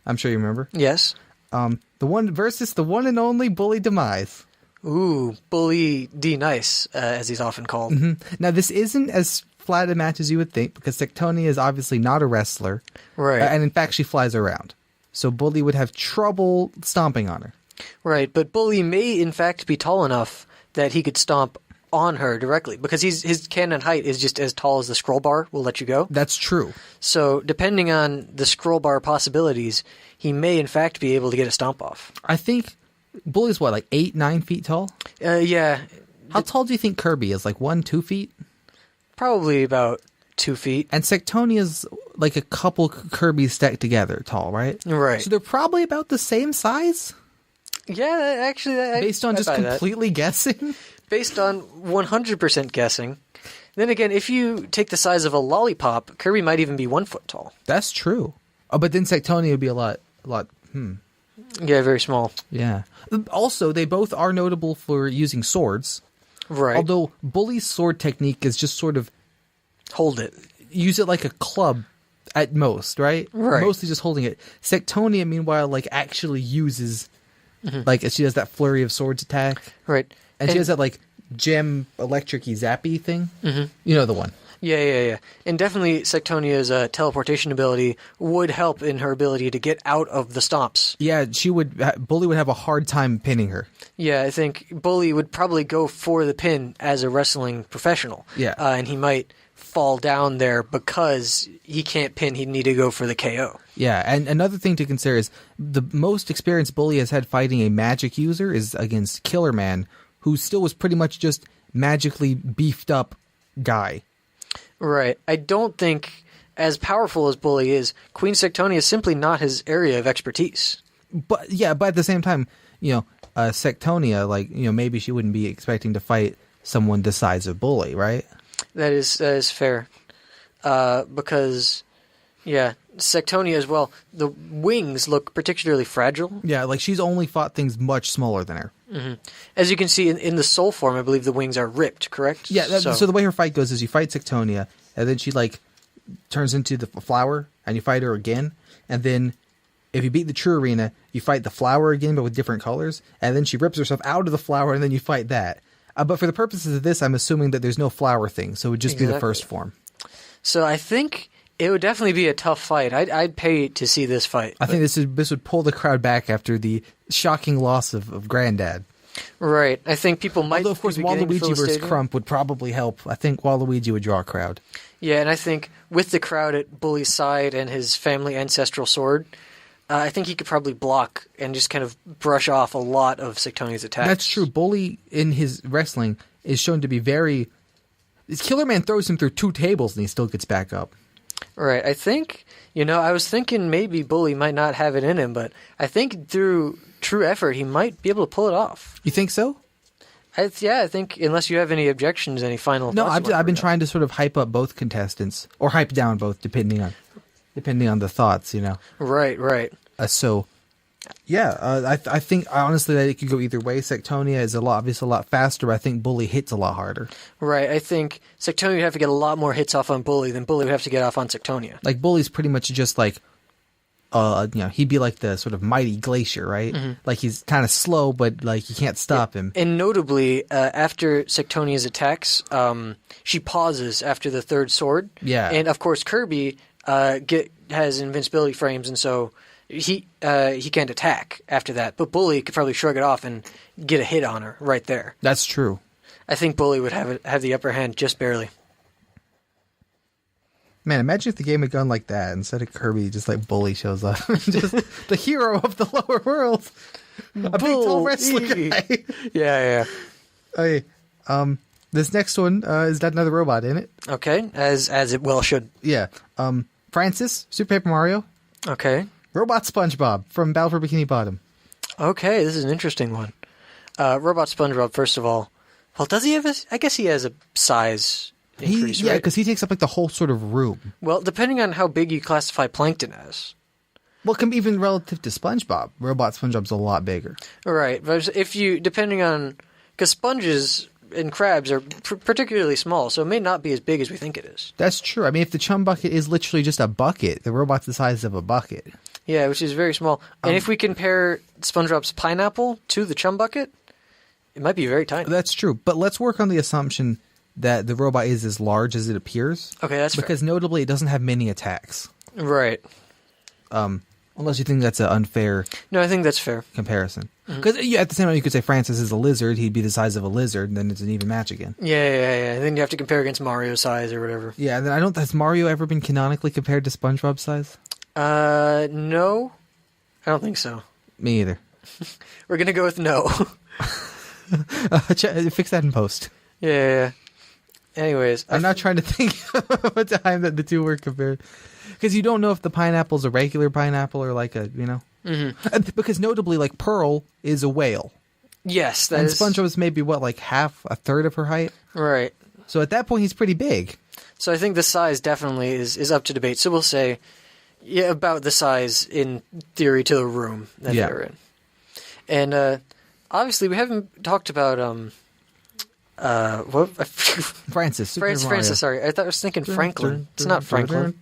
I'm sure you remember. Yes. The one versus the one and only Bully Demise. Ooh, Bully D Nice, as he's often called. Now, this isn't as flat a match as you would think, because Sectonia is obviously not a wrestler. Right. And in fact, she flies around. So Bully would have trouble stomping on her. Right, but Bully may in fact be tall enough that he could stomp on her directly, because his cannon height is just as tall as the scroll bar will let you go. That's true. So depending on the scroll bar possibilities, he may in fact be able to get a stomp off. I think Bully's what, like 8-9 feet tall? Yeah. How tall do you think Kirby is? Like 1-2 feet? Probably about 2 feet. And Sectonia's like a couple Kirby's stacked together tall, right? Right. So they're probably about the same size? Yeah, actually... Based on just completely guessing? Based on 100% guessing. Then again, if you take the size of a lollipop, Kirby might even be 1 foot tall. That's true. Oh, but then Sectonia would be a lot... Yeah, very small. Yeah. Also, they both are notable for using swords. Right. Although Bully's sword technique is just sort of... Hold it. Use it like a club at most, right? Right. Mostly just holding it. Sectonia, meanwhile, like actually uses... Like, she does that flurry of swords attack. Right. And she has that, like, gem electric-y zappy thing. You know the one. Yeah. And definitely Sectonia's teleportation ability would help in her ability to get out of the stomps. Yeah, Bully would have a hard time pinning her. Yeah, I think Bully would probably go for the pin as a wrestling professional. Yeah. And he might fall down there because he can't pin. He'd need to go for the KO. Yeah, and another thing to consider is the most experience Bully has had fighting a magic user is against Killer Man, who still was pretty much just magically beefed up guy. Right. I don't think, as powerful as Bully is, Queen Sectonia is simply not his area of expertise. But at the same time, Sectonia, like, maybe she wouldn't be expecting to fight someone the size of Bully, right? That is fair. Because, Sectonia as well, the wings look particularly fragile. Yeah, like she's only fought things much smaller than her. As you can see in the soul form, I believe the wings are ripped, correct? Yeah, so the way her fight goes is you fight Sectonia, and then she, like, turns into the flower, and you fight her again, and then if you beat the true arena, you fight the flower again, but with different colors, and then she rips herself out of the flower, and then you fight that. But for the purposes of this, I'm assuming that there's no flower thing, so it would just be the first form. So I think it would definitely be a tough fight. I'd pay to see this fight. I think this would pull the crowd back after the shocking loss of Granddad. Right. I think people might... Although, of course, Waluigi versus Crump would probably help. I think Waluigi would draw a crowd. Yeah, and I think with the crowd at Bully's side and his family ancestral sword, I think he could probably block and just kind of brush off a lot of Sectonia's attacks. That's true. Bully, in his wrestling, is shown to be very... Killer Man throws him through 2 tables and he still gets back up. Right. I think, I was thinking maybe Bully might not have it in him, but I think through true effort, he might be able to pull it off. You think so? I think, unless you have any objections, any final No, thoughts. I've been trying to sort of hype up both contestants, or hype down both, depending on the thoughts, Right. I think honestly that it could go either way. Sectonia is obviously a lot faster, but I think Bully hits a lot harder. Right. I think Sectonia would have to get a lot more hits off on Bully than Bully would have to get off on Sectonia. Like, Bully's pretty much just like, he'd be like the sort of mighty glacier, right? Like, he's kind of slow, but like you can't stop him. And notably, after Sectonia's attacks, she pauses after the third sword. Yeah. And of course, Kirby has invincibility frames, and so he can't attack after that. But Bully could probably shrug it off and get a hit on her right there. That's true. I think Bully would have the upper hand just barely. Man, imagine if the game had gone like that. Instead of Kirby, just like Bully shows up. Just the hero of the lower world. A big tall wrestler guy. Yeah. Okay. This next one is got another robot in it. Okay, as it well should. Yeah. Francis, Super Paper Mario. Okay. Robot SpongeBob from Battle for Bikini Bottom. Okay, this is an interesting one. Robot SpongeBob, first of all. Well, does he have I guess he has a size increase, Yeah, right? because he takes up like the whole sort of room. Well, depending on how big you classify Plankton as. Well, it can be even relative to SpongeBob. Robot SpongeBob's a lot bigger. Right, but depending on... Because sponges and crabs are particularly small, so it may not be as big as we think it is. That's true. I mean, if the chum bucket is literally just a bucket, the robot's the size of a bucket. Yeah, which is very small. And if we compare SpongeBob's pineapple to the chum bucket, it might be very tiny. That's true. But let's work on the assumption that the robot is as large as it appears. Okay, that's because notably it doesn't have many attacks. fair. Right. Unless you think that's an unfair No, I think that's fair. comparison. Because at the same time, you could say Francis is a lizard. He'd be the size of a lizard, and then it's an even match again. Yeah. And then you have to compare against Mario's size or whatever. Yeah, and then has Mario ever been canonically compared to SpongeBob's size? No. I don't think so. Me either. We're going to go with no. Fix that in post. Yeah. Anyways. I'm not trying to think of a time that the two were compared. Because you don't know if the pineapple's a regular pineapple or like a, Because notably, like, Pearl is a whale. Yes, and SpongeBob is maybe, like a third of her height? Right. So at that point, he's pretty big. So I think the size definitely is up to debate. So we'll say, about the size in theory to the room that they're in. And obviously, we haven't talked about what? Francis. Francis. Sorry, I thought I was thinking Franklin. It's not Franklin.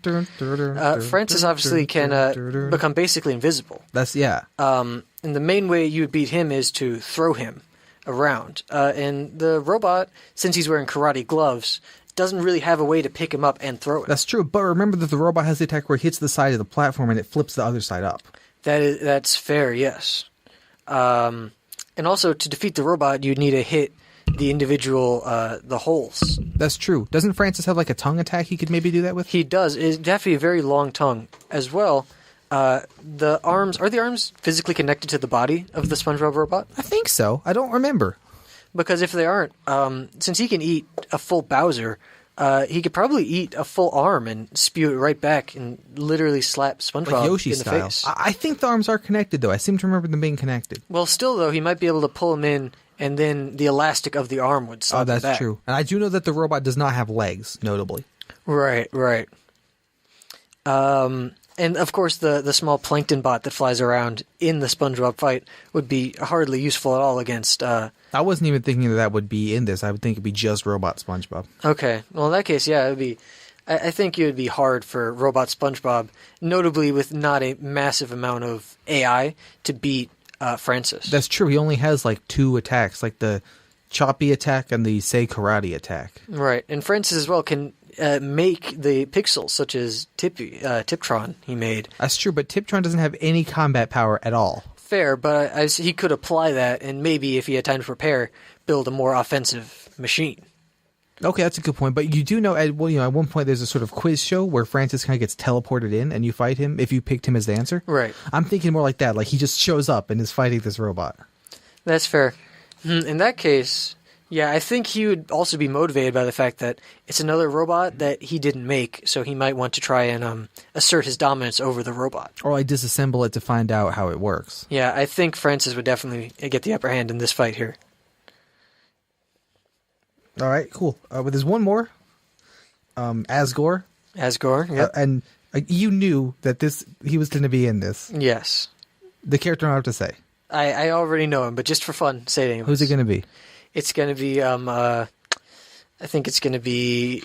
Francis obviously can become basically invisible. And the main way you would beat him is to throw him around. And the robot, since he's wearing karate gloves, doesn't really have a way to pick him up and throw it. That's true, but remember that the robot has the attack where it hits the side of the platform and it flips the other side up. That's fair, yes. And also, to defeat the robot, you'd need to hit the individual, the holes. That's true. Doesn't Francis have like a tongue attack he could maybe do that with? He does. It'd have to be a very long tongue. As well, are the arms physically connected to the body of the SpongeBob robot? I think so. I don't remember. Because if they aren't, since he can eat a full Bowser, he could probably eat a full arm and spew it right back and literally slap SpongeBob like Yoshi in the style. face. I think the arms are connected, though. I seem to remember them being connected. Well, still, though, he might be able to pull him in, and then the elastic of the arm would slap him back. That's true. And I do know that the robot does not have legs, notably. Right. And, of course, the small plankton bot that flies around in the SpongeBob fight would be hardly useful at all against... I wasn't even thinking that would be in this. I would think it'd be just Robot SpongeBob. Okay. Well, in that case, yeah, it would be... I think it would be hard for Robot SpongeBob, notably with not a massive amount of AI, to beat Francis. That's true. He only has, like, 2 attacks, like the choppy attack and the say karate attack. Right. And Francis, as well, can... make the pixels, such as Tiptron he made. That's true, but Tiptron doesn't have any combat power at all. Fair, but he could apply that, and maybe, if he had time to prepare, build a more offensive machine. Okay, that's a good point. But you do know, at one point there's a sort of quiz show where Francis kind of gets teleported in, and you fight him if you picked him as the answer. Right. I'm thinking more like that. Like, he just shows up and is fighting this robot. That's fair. In that case... Yeah, I think he would also be motivated by the fact that it's another robot that he didn't make, so he might want to try and assert his dominance over the robot. Or like disassemble it to find out how it works. Yeah, I think Francis would definitely get the upper hand in this fight here. All right, cool. But there's one more. Asgore. Asgore, yeah. And you knew that he was going to be in this. Yes. The character I don't have to say. I already know him, but just for fun, say it anyways. Who's it going to be? It's going to be, I think it's going to be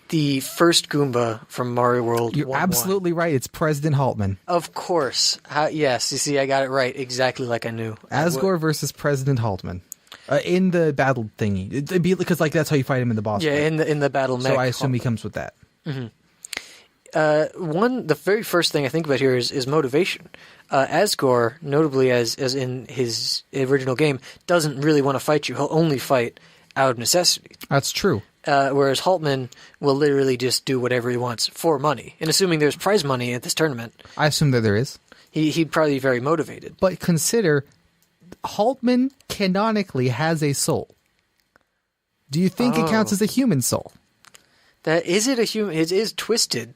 the first Goomba from Mario World. You're absolutely right. It's President Haltman. Of course. Yes, you see, I got it right exactly like I knew. Asgore versus President Haltman. In the battle thingy. Because, like, that's how you fight him in the boss fight. Yeah, in the battle mech. So I assume he comes with that. Mm-hmm. The very first thing I think about here is motivation. Asgore, notably as in his original game, doesn't really want to fight you. He'll only fight out of necessity. That's true. Whereas Haltman will literally just do whatever he wants for money. And assuming there's prize money at this tournament, I assume that there is. He'd probably be very motivated. But consider, Haltman canonically has a soul. Do you think it counts as a human soul? Is it a human? It is twisted.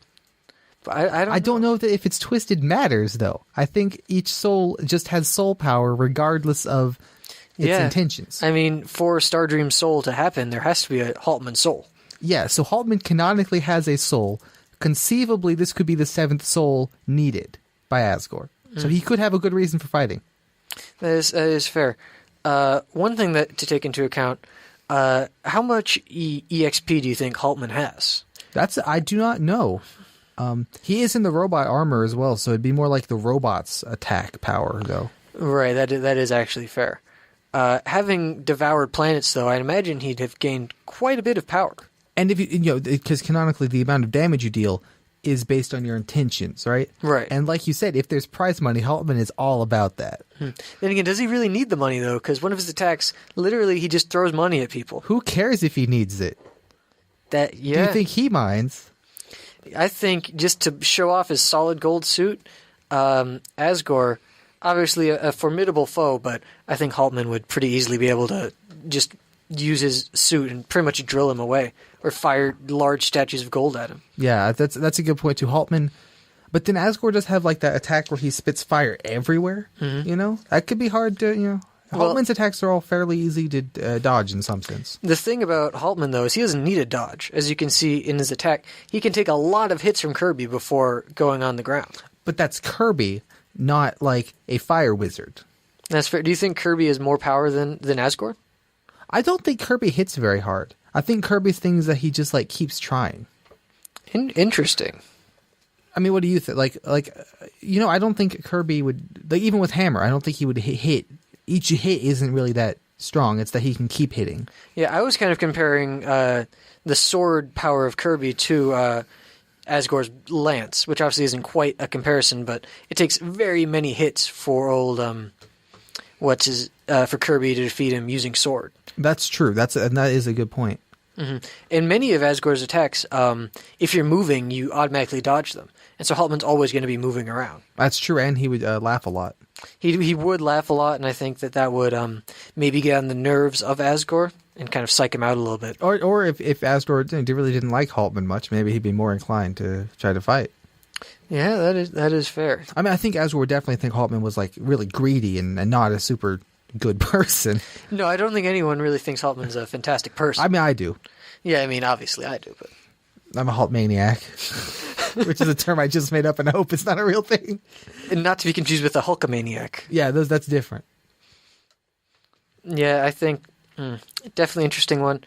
But I don't know that if it's twisted matters, though. I think each soul just has soul power regardless of its intentions. I mean, for Stardream's soul to happen, there has to be a Haltman soul. Yeah, so Haltman canonically has a soul. Conceivably, this could be the seventh soul needed by Asgore. So he could have a good reason for fighting. That is fair. One thing to take into account, how much EXP do you think Haltman has? I do not know. He is in the robot armor as well, so it'd be more like the robot's attack power, though. Right, that is actually fair. Having devoured planets, though, I'd imagine he'd have gained quite a bit of power. And if because canonically the amount of damage you deal is based on your intentions, right? Right. And like you said, if there's prize money, Haltman is all about that. Then again, does he really need the money, though? Because one of his attacks, literally, he just throws money at people. Who cares if he needs it? Do you think he minds? I think just to show off his solid gold suit, Asgore, obviously a formidable foe, but I think Haltman would pretty easily be able to just use his suit and pretty much drill him away or fire large statues of gold at him. Yeah, that's a good point too. Haltman, but then Asgore does have like that attack where he spits fire everywhere. Mm-hmm. That could be hard to Haltman's attacks are all fairly easy to dodge in some sense. The thing about Haltman, though, is he doesn't need a dodge. As you can see in his attack, he can take a lot of hits from Kirby before going on the ground. But that's Kirby, not like a fire wizard. That's fair. Do you think Kirby has more power than Asgore? I don't think Kirby hits very hard. I think Kirby's thing is that he just like keeps trying. Interesting. I mean, what do you think? I don't think Kirby would, like, even with Hammer, I don't think he would hit. Each hit isn't really that strong. It's that he can keep hitting. Yeah, I was kind of comparing the sword power of Kirby to Asgore's lance, which obviously isn't quite a comparison, but it takes very many hits for for Kirby to defeat him using sword. That's true. That is a good point. Mm-hmm. In many of Asgore's attacks, if you're moving, you automatically dodge them. And so Haltman's always going to be moving around. That's true, and he would laugh a lot. He would laugh a lot, and I think that would maybe get on the nerves of Asgore and kind of psych him out a little bit. Or if Asgore really didn't like Haltman much, maybe he'd be more inclined to try to fight. Yeah, that is fair. I mean, I think Asgore would definitely think Haltman was like really greedy and not a super good person. No, I don't think anyone really thinks Haltman's a fantastic person. I mean, I do. Yeah, I mean, obviously I do, but I'm a Hulkmaniac, which is a term I just made up and I hope it's not a real thing. And not to be confused with a Hulkamaniac. Yeah, that's different. Yeah, I think definitely interesting one.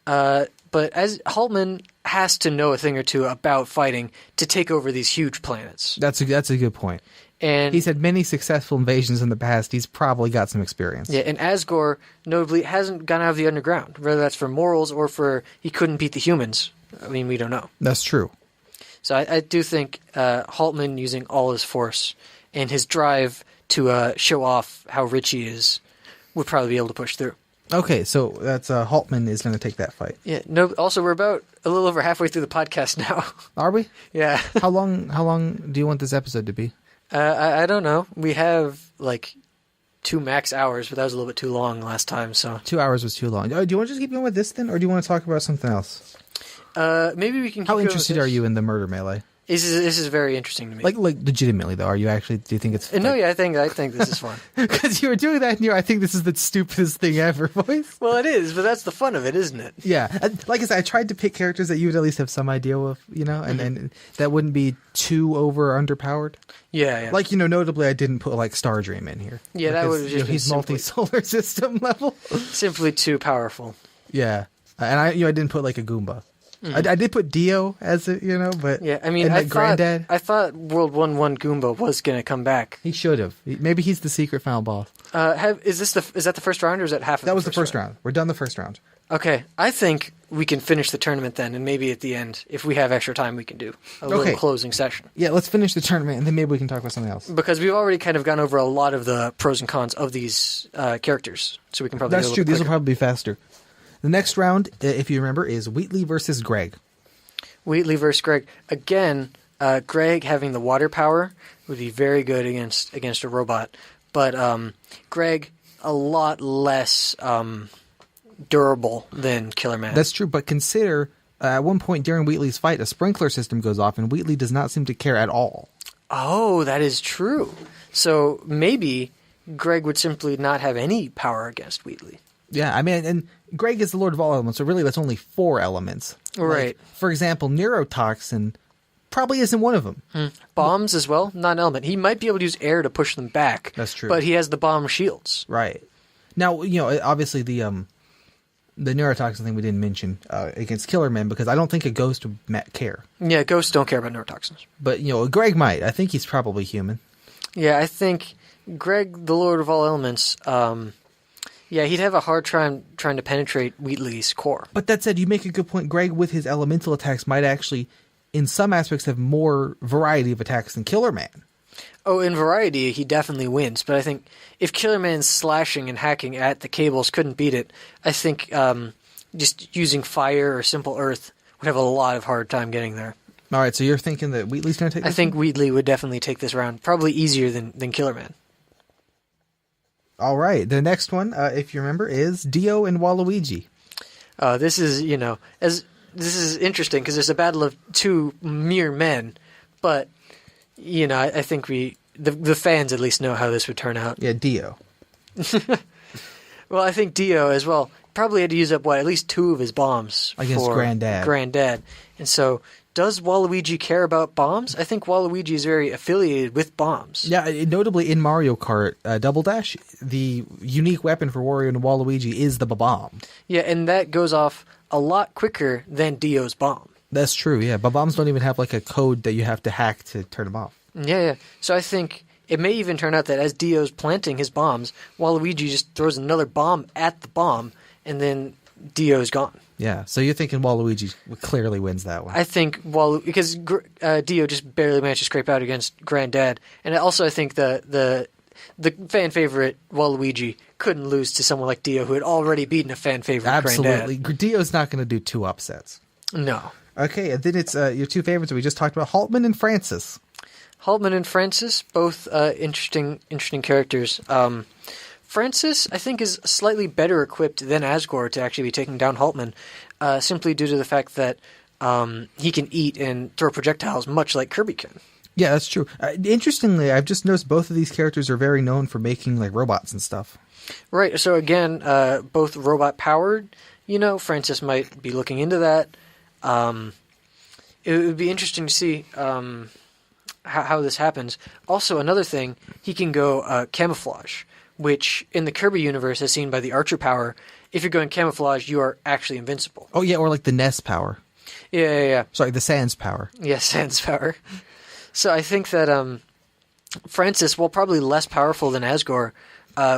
But as Haltman has to know a thing or two about fighting to take over these huge planets. That's a good point. And he's had many successful invasions in the past. He's probably got some experience. Yeah, and Asgore notably hasn't gone out of the underground, whether that's for morals or for he couldn't beat the humans. I mean, we don't know. That's true. So I do think Haltman using all his force and his drive to show off how rich he is would probably be able to push through. Okay, so that's Haltman is going to take that fight. Yeah. No. Also, we're about a little over halfway through the podcast now. Are we? Yeah. How long do you want this episode to be? I don't know. We have like 2 max hours, but that was a little bit too long last time. So 2 hours was too long. Do you want to just keep going with this then, or do you want to talk about something else? Maybe we can. Keep How interested are you in the murder melee? This is very interesting to me. Like legitimately though, are you actually? Do you think it's? No, yeah, I think this is fun. Because you were doing that, and I think this is the stupidest thing ever, boys. Well, it is, but that's the fun of it, isn't it? Yeah, like I said, I tried to pick characters that you would at least have some idea of, and that wouldn't be too over or underpowered. Yeah. Like notably, I didn't put like Stardream in here. Yeah, that would have just been he's multi-solar system level. Simply too powerful. Yeah, and I didn't put like a Goomba. I did put Dio as it, but Yeah, I mean, and like Granddad. I thought World 1-1 Goomba was going to come back. He should have. Maybe he's the secret final boss. Is that the first round, or is that half of That the was the first round. We're done the first round. Okay, I think we can finish the tournament then, and maybe at the end, if we have extra time, we can do a little closing session. Yeah, let's finish the tournament, and then maybe we can talk about something else. Because we've already kind of gone over a lot of the pros and cons of these characters, so we can probably. That's true. These will probably be faster. The next round, if you remember, is Wheatley versus Greg. Wheatley versus Greg. Again, Greg having the water power would be very good against a robot, but Greg a lot less durable than Killer Man. That's true, but consider at one point during Wheatley's fight, a sprinkler system goes off, and Wheatley does not seem to care at all. Oh, that is true. So maybe Greg would simply not have any power against Wheatley. Yeah, I mean, and Greg is the Lord of all elements, so really that's only 4 elements. Right. Like, for example, neurotoxin probably isn't one of them. Bombs as well, not an element. He might be able to use air to push them back. That's true. But he has the bomb shields. Right. Now, obviously the neurotoxin thing we didn't mention against Killer Man because I don't think a ghost would care. Yeah, ghosts don't care about neurotoxins. But, Greg might. I think he's probably human. Yeah, I think Greg, the Lord of all elements, he'd have a hard time trying to penetrate Wheatley's core. But that said, you make a good point. Greg, with his elemental attacks, might actually, in some aspects, have more variety of attacks than Killer Man. Oh, in variety, he definitely wins. But I think if Killer Man's slashing and hacking at the cables couldn't beat it, I think just using fire or simple earth would have a lot of hard time getting there. All right, so you're thinking that Wheatley's going to take this I think one? Wheatley would definitely take this round. Probably easier than Killer Man. All right, the next one, if you remember, is Dio and Waluigi. This is, this is interesting because it's a battle of two mere men, but I think the fans at least know how this would turn out. Yeah, Dio. Well, I think Dio as well probably had to use up at least 2 of his bombs against for Granddad. And so, does Waluigi care about bombs? I think Waluigi is very affiliated with bombs. Yeah, notably in Mario Kart Double Dash, the unique weapon for Wario and Waluigi is the bomb. Yeah, and that goes off a lot quicker than Dio's bomb. That's true, yeah. But bombs don't even have like a code that you have to hack to turn them off. Yeah. So I think it may even turn out that as Dio's planting his bombs, Waluigi just throws another bomb at the bomb, and then Dio's gone. Yeah, so you're thinking Waluigi clearly wins that one. I think because Dio just barely managed to scrape out against Granddad, and also I think the fan favorite Waluigi couldn't lose to someone like Dio, who had already beaten a fan favorite Absolutely. Granddad. Dio's not going to do 2 upsets. No. Okay, and then it's your 2 favorites that we just talked about, Haltman and Francis. Haltman and Francis, both interesting characters. Francis, I think, is slightly better equipped than Asgore to actually be taking down Haltman, simply due to the fact that he can eat and throw projectiles much like Kirby can. Yeah, that's true. Interestingly, I've just noticed both of these characters are very known for making like robots and stuff. Right, so again, both robot-powered. Francis might be looking into that. It would be interesting to see how this happens. Also, another thing, he can go camouflage, which in the Kirby universe, as seen by the Archer power, if you're going camouflage, you are actually invincible. Oh, yeah, or like the Ness power. Yeah. Sorry, the Sans power. Yeah, Sans power. So I think that Francis, while probably less powerful than Asgore,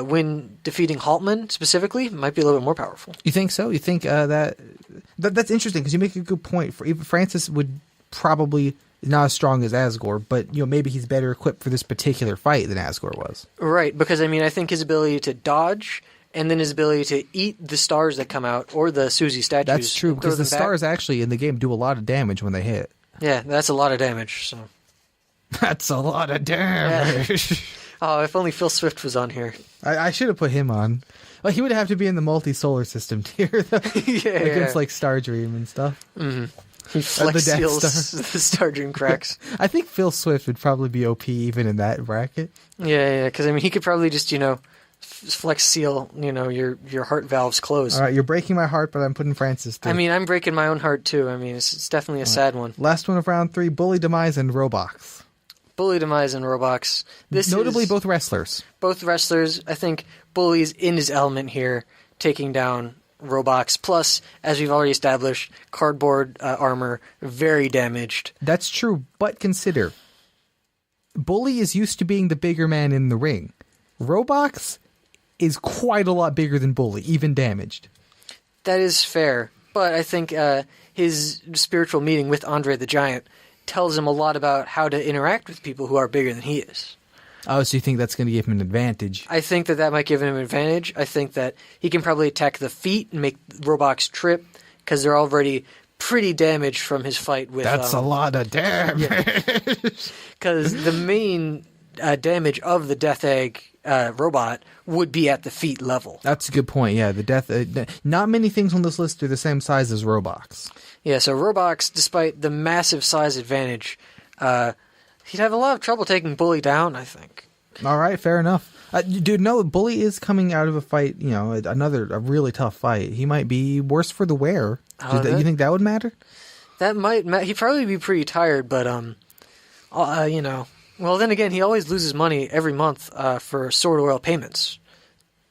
when defeating Haltman specifically, might be a little bit more powerful. You think so? You think that's interesting because you make a good point. Francis would probably not as strong as Asgore, but maybe he's better equipped for this particular fight than Asgore was. Right, because I think his ability to dodge and then his ability to eat the stars that come out or the Suzy statues. That's true because the stars actually in the game do a lot of damage when they hit. Yeah, that's a lot of damage. So that's a lot of damage. Yeah. Oh, if only Phil Swift was on here. I should have put him on. Well, he would have to be in the multi-solar system tier, though. Against like Stardream and stuff. Mm-hmm. He flex seals the Stardream cracks. I think Phil Swift would probably be OP even in that bracket. Yeah, because he could probably just flex seal your heart valves closed. All right, you're breaking my heart, but I'm putting Francis through. I'm breaking my own heart too. It's definitely a sad one. Last one of round 3: Bully, Demise, and Roblox. Bully, Demise, and Roblox. Both wrestlers. Both wrestlers. I think Bully's in his element here, taking down Robox. Plus, as we've already established, cardboard armor, very damaged. That's true, but consider, Bully is used to being the bigger man in the ring. Robox is quite a lot bigger than Bully, even damaged. That is fair, but I think his spiritual meeting with Andre the Giant tells him a lot about how to interact with people who are bigger than he is. Oh, so you think that's going to give him an advantage? I think that might give him an advantage. I think that he can probably attack the feet and make Robox trip, because they're already pretty damaged from his fight with... That's a lot of damage! Because the main damage of the Death Egg robot would be at the feet level. That's a good point, yeah. The Death not many things on this list are the same size as Robox. Yeah, so Robox, despite the massive size advantage... he'd have a lot of trouble taking Bully down, I think. All right, fair enough. Dude, no, Bully is coming out of a fight, a really tough fight. He might be worse for the wear. You think that would matter? That might he'd probably be pretty tired, but, well, then again, he always loses money every month for sword oil payments.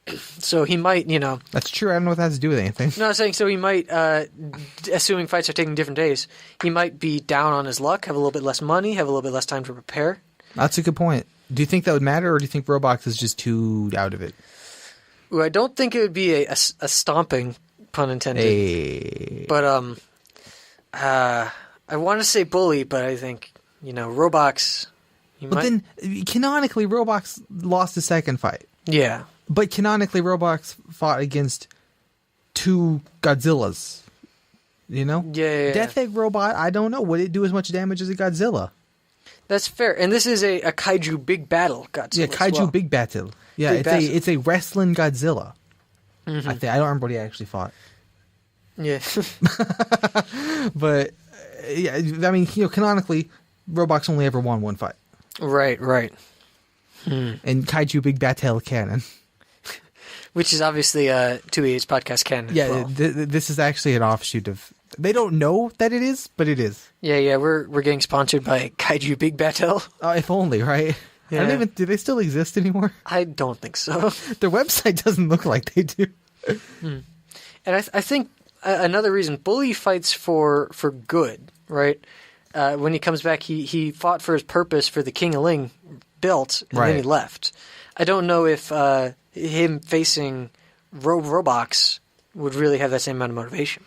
So he might, That's true. I don't know what that has to do with anything. No, I'm saying so he might, assuming fights are taking different days, he might be down on his luck, have a little bit less money, have a little bit less time to prepare. That's a good point. Do you think that would matter, or do you think Robox is just too out of it? Ooh, I don't think it would be a stomping, pun intended. Hey. But I want to say Bully, but I think, Robox... Then, canonically, Robox lost the second fight. Yeah. But canonically, Robox fought against two Godzillas. Yeah. Death Egg Robot, I don't know. Would it do as much damage as a Godzilla? That's fair. And this is a kaiju big battle Godzilla. Yeah, kaiju big battle. Yeah, it's a wrestling Godzilla. Mm-hmm. I don't remember what he actually fought. Yeah. But, yeah, I mean, Canonically, Robox only ever won one fight. Right. And kaiju big battle canon. Which is obviously 2E8's podcast canon. Yeah, well. This is actually an offshoot of... They don't know that it is, but it is. Yeah, we're getting sponsored by Kaiju Big Battle. If only, right? Yeah. Do they still exist anymore? I don't think so. Their website doesn't look like they do. And I think another reason, Bully fights for good, right? When he comes back, he fought for his purpose for the King of Ling built, and then he left. I don't know if him facing Robox would really have that same amount of motivation.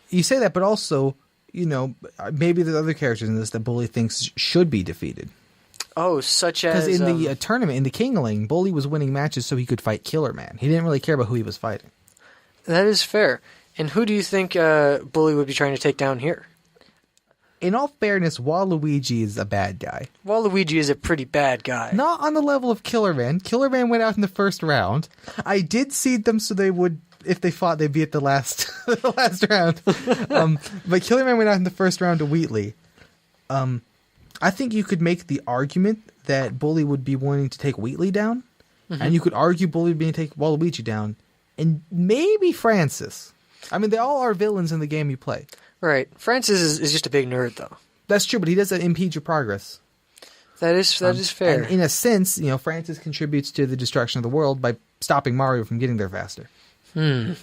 You say that, but also, maybe there's other characters in this that Bully thinks should be defeated. Oh, such as... Because in the tournament, in the King of Ling, Bully was winning matches so he could fight Killer Man. He didn't really care about who he was fighting. That is fair. And who do you think Bully would be trying to take down here? In all fairness, Waluigi is a bad guy. Waluigi is a pretty bad guy. Not on the level of Killer Man. Killer Man went out in the first round. I did seed them so they would, if they fought, they'd be at the last round. But Killer Man went out in the first round to Wheatley. I think you could make the argument that Bully would be wanting to take Wheatley down, and you could argue Bully would be to take Waluigi down, and maybe Francis. I mean, they all are villains in the game you play. Right. Francis is just a big nerd, though. That's true, but he doesn't impede your progress. That is fair. And in a sense, Francis contributes to the destruction of the world by stopping Mario from getting there faster. Man,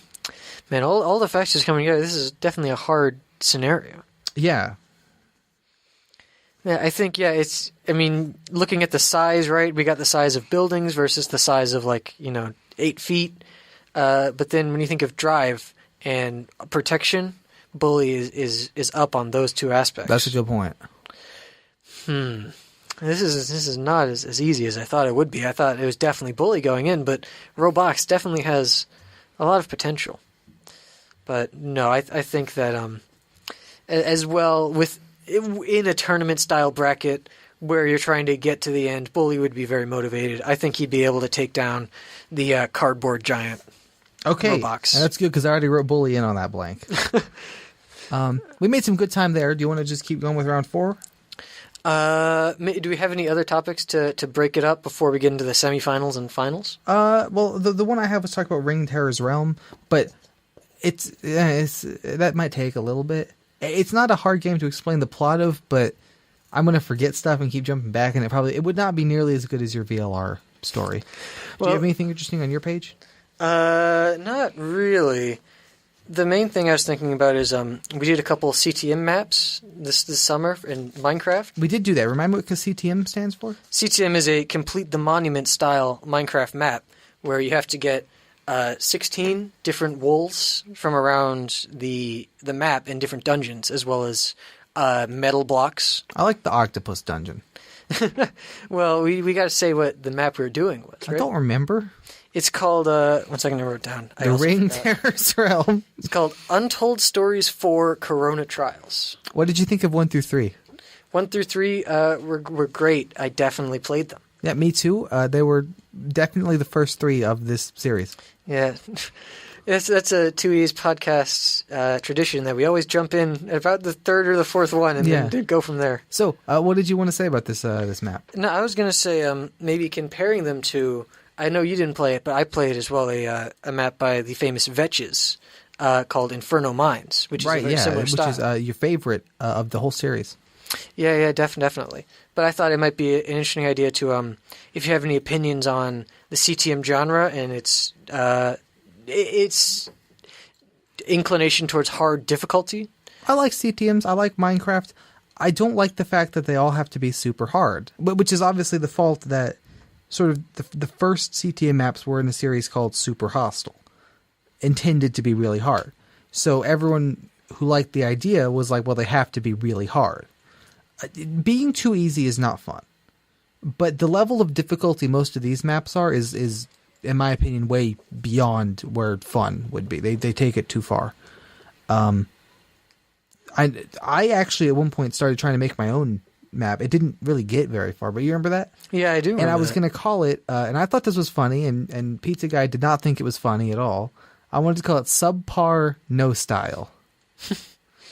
all the factors coming together, this is definitely a hard scenario. Yeah. Yeah, I think, looking at the size, right? We got the size of buildings versus the size of, 8 feet. But then when you think of drive and protection... Bully is up on those two aspects. That's a good point. This is not as easy as I thought it would be. I thought it was definitely Bully going in, but Robox definitely has a lot of potential. But no, I think that as well in a tournament style bracket where you're trying to get to the end, Bully would be very motivated. I think he'd be able to take down the cardboard giant. Okay, Robox. And that's good because I already wrote Bully in on that blank. We made some good time there. Do you want to just keep going with round 4? Do we have any other topics to break it up before we get into the semifinals and finals? Well, the one I have was talk about Ring Terror's Realm, but it's that might take a little bit. It's not a hard game to explain the plot of, but I'm going to forget stuff and keep jumping back, and it would not be nearly as good as your VLR story. Do you have anything interesting on your page? Not really. The main thing I was thinking about is we did a couple CTM maps this summer in Minecraft. We did do that. Remind me what CTM stands for? CTM is a complete the monument style Minecraft map where you have to get 16 different wolves from around the map in different dungeons, as well as metal blocks. I like the octopus dungeon. Well, we got to say what the map we were doing was, right? I don't remember. It's called, one second, I wrote it down. The Ring Terror's Realm. It's called Untold Stories 4 Corona Trials. What did you think of 1 through 3? 1 through 3 were great. I definitely played them. Yeah, me too. They were definitely the first 3 of this series. Yeah. That's a 2E's podcast tradition that we always jump in at about the third or the fourth one and then go from there. So, what did you want to say about this map? No, I was going to say maybe comparing them to... I know you didn't play it, but I played as well a map by the famous Vetches called Inferno Mines, which is a very similar style. Which is your favorite of the whole series. Yeah, definitely. But I thought it might be an interesting idea to, if you have any opinions on the CTM genre and its inclination towards hard difficulty. I like CTMs. I like Minecraft. I don't like the fact that they all have to be super hard, which is obviously the fault that sort of the first CTM maps were in the series called Super Hostile, intended to be really hard. So everyone who liked the idea was like, well, they have to be really hard. Being too easy is not fun. But the level of difficulty most of these maps are is in my opinion, way beyond where fun would be. They take it too far. I actually at one point started trying to make my own map. It didn't really get very far, but you remember that? Yeah, I do remember And I was that. going to call it, and I thought this was funny, and Pizza Guy did not think it was funny at all. I wanted to call it Subpar No Style.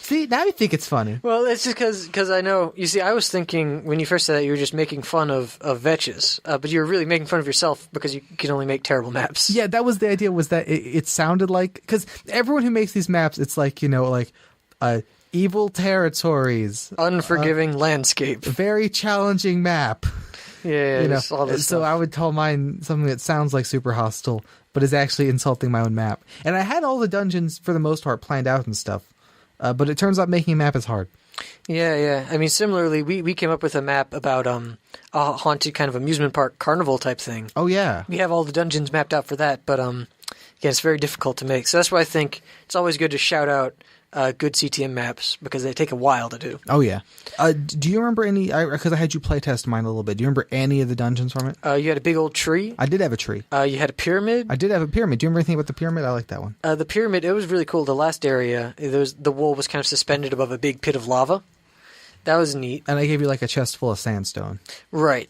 See, now you think it's funny. Well, it's just because I know. You see, I was thinking when you first said that you were just making fun of Vetches, but you were really making fun of yourself because you can only make terrible maps. Yeah, that was the idea, was that it sounded like... Because everyone who makes these maps, it's like, evil territories. Unforgiving landscape. Very challenging map. Yeah, all this so stuff. I would call mine something that sounds like Super Hostile, but is actually insulting my own map. And I had all the dungeons, for the most part, planned out and stuff. But it turns out making a map is hard. Yeah. I mean, similarly, we came up with a map about a haunted kind of amusement park carnival type thing. Oh, yeah. We have all the dungeons mapped out for that, but yeah, it's very difficult to make. So that's why I think it's always good to shout out good CTM maps because they take a while to do. Oh, yeah. Do you remember any... Because I had you playtest mine a little bit. Do you remember any of the dungeons from it? You had a big old tree. I did have a tree. You had a pyramid. I did have a pyramid. Do you remember anything about the pyramid? I like that one. The pyramid, it was really cool. The last area, the wall was kind of suspended above a big pit of lava. That was neat. And I gave you like a chest full of sandstone. Right.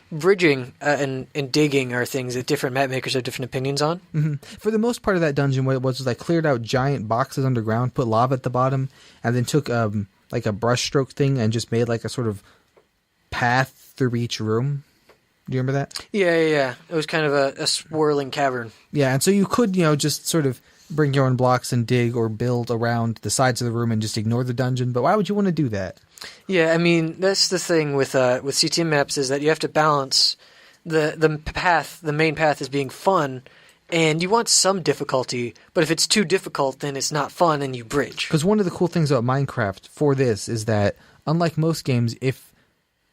Bridging and digging are things that different map makers have different opinions on. Mm-hmm. For the most part of that dungeon, what it was I cleared out giant boxes underground, put lava at the bottom, and then took like a brushstroke thing and just made like a sort of path through each room. Do you remember that? Yeah. It was kind of a swirling cavern. Yeah, and so you could, just sort of bring your own blocks and dig or build around the sides of the room and just ignore the dungeon. But why would you want to do that? Yeah, I mean, that's the thing with CTM maps is that you have to balance the path. The main path is being fun, and you want some difficulty. But if it's too difficult, then it's not fun, and you bridge. Because one of the cool things about Minecraft for this is that, unlike most games, if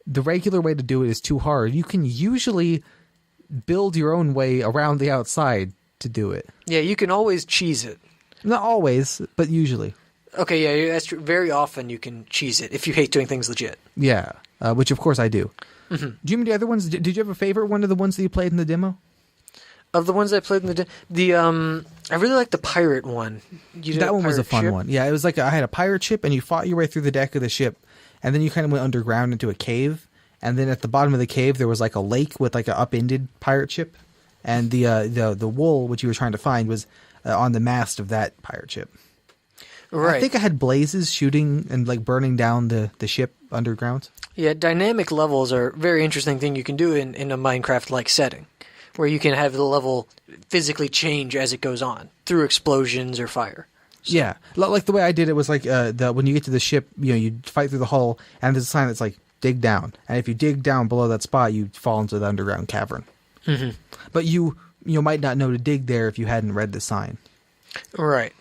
the regular way to do it is too hard, you can usually build your own way around the outside to do it. Yeah, you can always cheese it. Not always, but usually. Okay, yeah, that's true. Very often you can cheese it if you hate doing things legit. Yeah, which of course I do. Mm-hmm. Do you remember the other ones? Did you have a favorite one of the ones that you played in the demo? Of the ones I played in I really like the pirate one. That one was a fun one. Yeah, it was like I had a pirate ship, and you fought your way through the deck of the ship, and then you kind of went underground into a cave, and then at the bottom of the cave there was like a lake with like an upended pirate ship, and the wool which you were trying to find was on the mast of that pirate ship. Right. I think I had blazes shooting and like burning down the ship underground. Yeah, dynamic levels are a very interesting thing you can do in a Minecraft-like setting, where you can have the level physically change as it goes on through explosions or fire. So. Yeah, like the way I did it was like when you get to the ship, you fight through the hull, and there's a sign that's like dig down, and if you dig down below that spot, you fall into the underground cavern. Mm-hmm. But you might not know to dig there if you hadn't read the sign. Right.